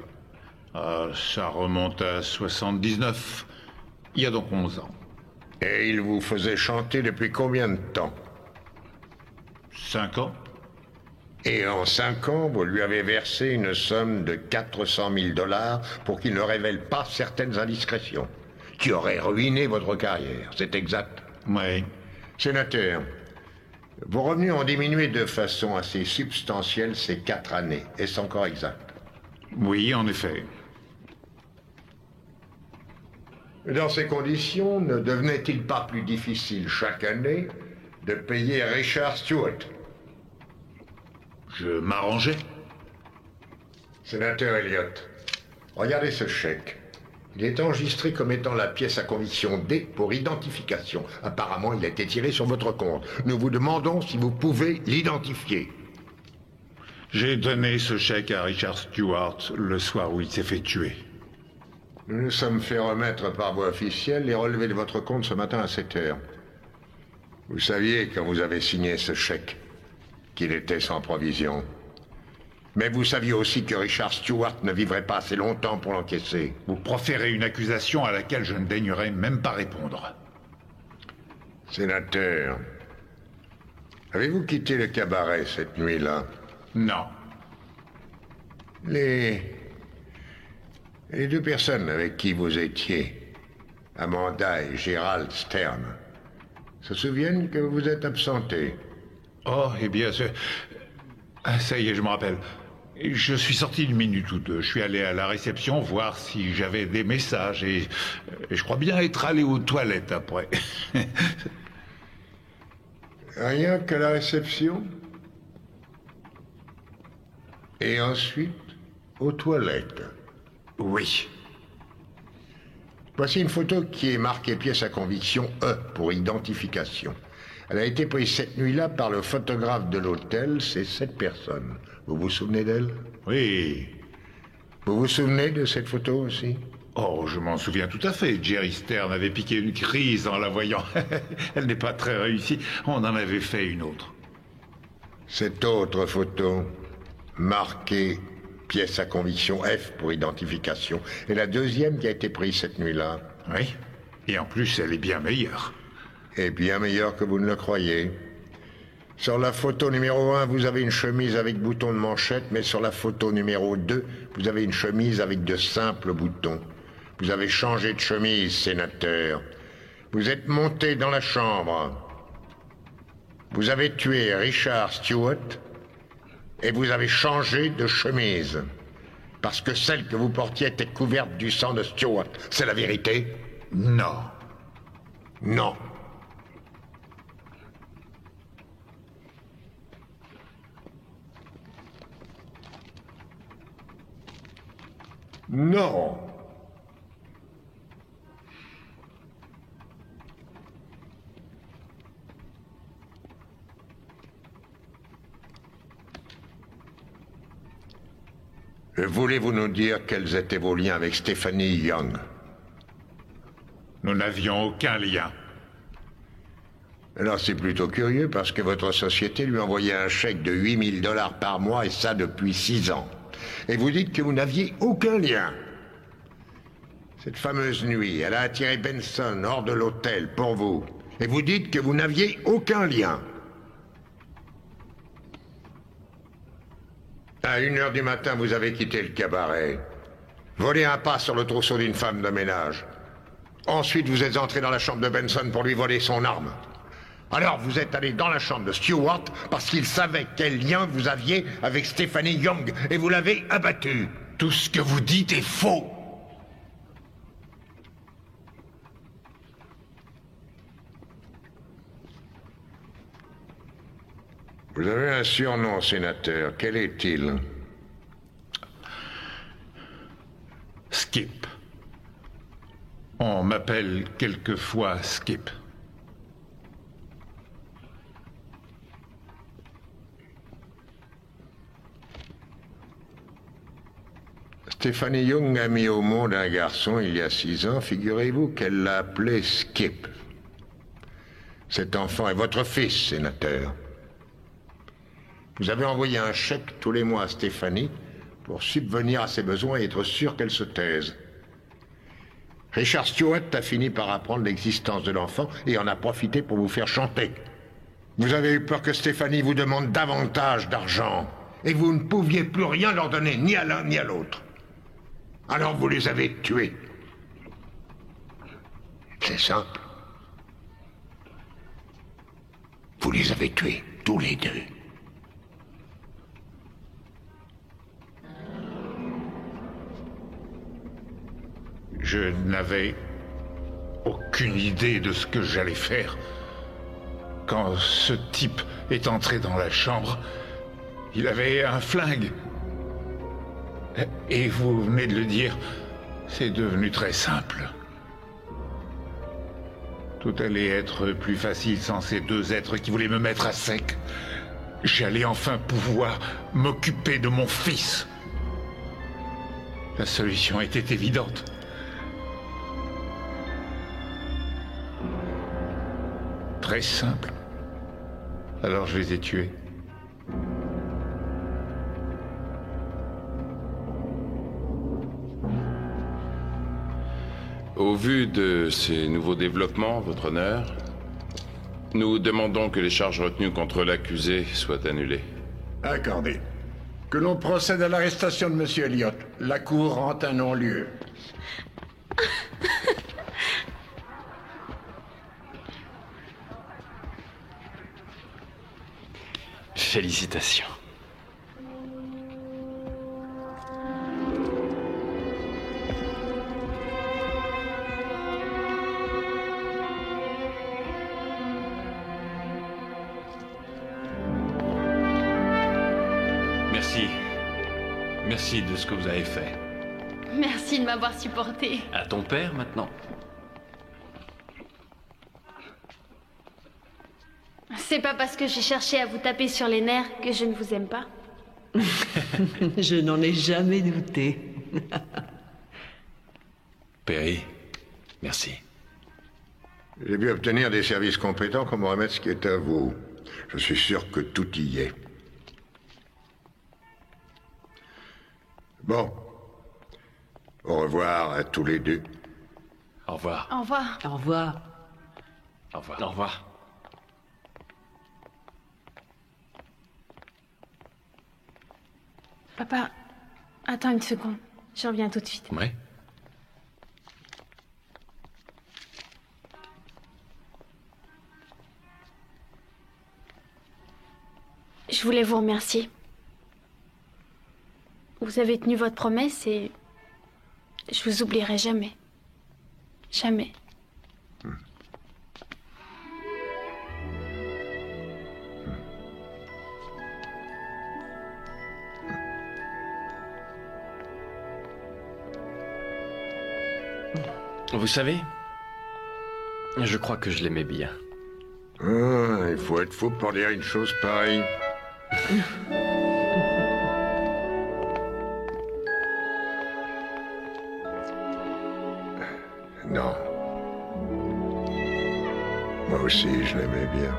Ça remonte à 79, il y a donc 11 ans. Et il vous faisait chanter depuis combien de temps? 5 ans. Et en 5 ans, vous lui avez versé une somme de 400 000 $ pour qu'il ne révèle pas certaines indiscrétions, qui auraient ruiné votre carrière, c'est exact? Oui. Sénateur, vos revenus ont diminué de façon assez substantielle ces 4 années, est-ce encore exact? Oui, en effet. Dans ces conditions, ne devenait-il pas plus difficile chaque année de payer Richard Stewart? Je m'arrangeais. Sénateur Elliott, regardez ce chèque. Il est enregistré comme étant la pièce à conviction D pour identification. Apparemment, il a été tiré sur votre compte. Nous vous demandons si vous pouvez l'identifier. J'ai donné ce chèque à Richard Stewart le soir où il s'est fait tuer. Nous nous sommes fait remettre par voie officielle les relevés de votre compte ce matin à 7 heures. Vous saviez, quand vous avez signé ce chèque, qu'il était sans provision. Mais vous saviez aussi que Richard Stewart ne vivrait pas assez longtemps pour l'encaisser. Vous proférez une accusation à laquelle je ne daignerai même pas répondre. Sénateur, avez-vous quitté le cabaret cette nuit-là? Non. Les 2 personnes avec qui vous étiez, Amanda et Gerald Stern, se souviennent que vous vous êtes absenté? Oh, eh bien, ça y est, je me rappelle. Je suis sorti 1 minute ou 2. Je suis allé à la réception voir si j'avais des messages et je crois bien être allé aux toilettes après. Rien qu'à la réception? Et ensuite, aux toilettes? Oui. Voici une photo qui est marquée pièce à conviction E pour identification. Elle a été prise cette nuit-là par le photographe de l'hôtel, c'est cette personne. Vous vous souvenez d'elle? Oui. Vous vous souvenez de cette photo aussi? Oh, je m'en souviens tout à fait. Jerry Stern avait piqué une crise en la voyant. Elle n'est pas très réussie. On en avait fait une autre. Cette autre photo, marquée pièce à conviction F pour identification, est la deuxième qui a été prise cette nuit-là. Oui. Et en plus, elle est bien meilleure. Et bien meilleure que vous ne le croyez. Sur la photo numéro 1, vous avez une chemise avec bouton de manchette, mais sur la photo numéro 2, vous avez une chemise avec de simples boutons. Vous avez changé de chemise, sénateur. Vous êtes monté dans la chambre. Vous avez tué Richard Stewart et vous avez changé de chemise. Parce que celle que vous portiez était couverte du sang de Stewart. C'est la vérité? Non. Non. Non. Voulez-vous nous dire quels étaient vos liens avec Stephanie Young? Nous n'avions aucun lien. Alors c'est plutôt curieux parce que votre société lui envoyait un chèque de 8 000 $ par mois et ça depuis 6 ans. Et vous dites que vous n'aviez aucun lien. Cette fameuse nuit, elle a attiré Benson hors de l'hôtel pour vous. Et vous dites que vous n'aviez aucun lien. À 1h du matin, vous avez quitté le cabaret. Volé un pas sur le trousseau d'une femme de ménage. Ensuite, vous êtes entré dans la chambre de Benson pour lui voler son arme. Alors, vous êtes allé dans la chambre de Stewart parce qu'il savait quel lien vous aviez avec Stephanie Young et vous l'avez abattu. Tout ce que vous dites est faux. Vous avez un surnom, sénateur. Quel est-il? Skip. On m'appelle quelquefois Skip. Stephanie Young a mis au monde un garçon il y a 6 ans. Figurez-vous qu'elle l'a appelé Skip. Cet enfant est votre fils, sénateur. Vous avez envoyé un chèque tous les mois à Stéphanie pour subvenir à ses besoins et être sûr qu'elle se taise. Richard Stewart a fini par apprendre l'existence de l'enfant et en a profité pour vous faire chanter. Vous avez eu peur que Stéphanie vous demande davantage d'argent et vous ne pouviez plus rien leur donner, ni à l'un ni à l'autre. Alors vous les avez tués. C'est simple. Vous les avez tués, tous les deux. Je n'avais aucune idée de ce que j'allais faire. Quand ce type est entré dans la chambre, il avait un flingue. Et vous venez de le dire, c'est devenu très simple. Tout allait être plus facile sans ces deux êtres qui voulaient me mettre à sec. J'allais enfin pouvoir m'occuper de mon fils. La solution était évidente. Très simple. Alors je les ai tués. Au vu de ces nouveaux développements, votre honneur, nous demandons que les charges retenues contre l'accusé soient annulées. Accordé. Que l'on procède à l'arrestation de M. Elliott. La Cour rend un non-lieu. Félicitations. Merci. Merci de ce que vous avez fait. Merci de m'avoir supporté. À ton père maintenant. C'est pas parce que j'ai cherché à vous taper sur les nerfs que je ne vous aime pas. Je n'en ai jamais douté. Perry, merci. J'ai pu obtenir des services compétents pour me remettre ce qui est à vous. Je suis sûr que tout y est. Bon. Au revoir à tous les deux. Au revoir. Au revoir. Au revoir. Au revoir. Au revoir. Papa, attends une seconde. Je reviens tout de suite. Ouais. Je voulais vous remercier. Vous avez tenu votre promesse et je vous oublierai jamais. Jamais. Vous savez, je crois que je l'aimais bien. Ah, il faut être fou pour dire une chose pareille. Non. Moi aussi, je l'aimais bien.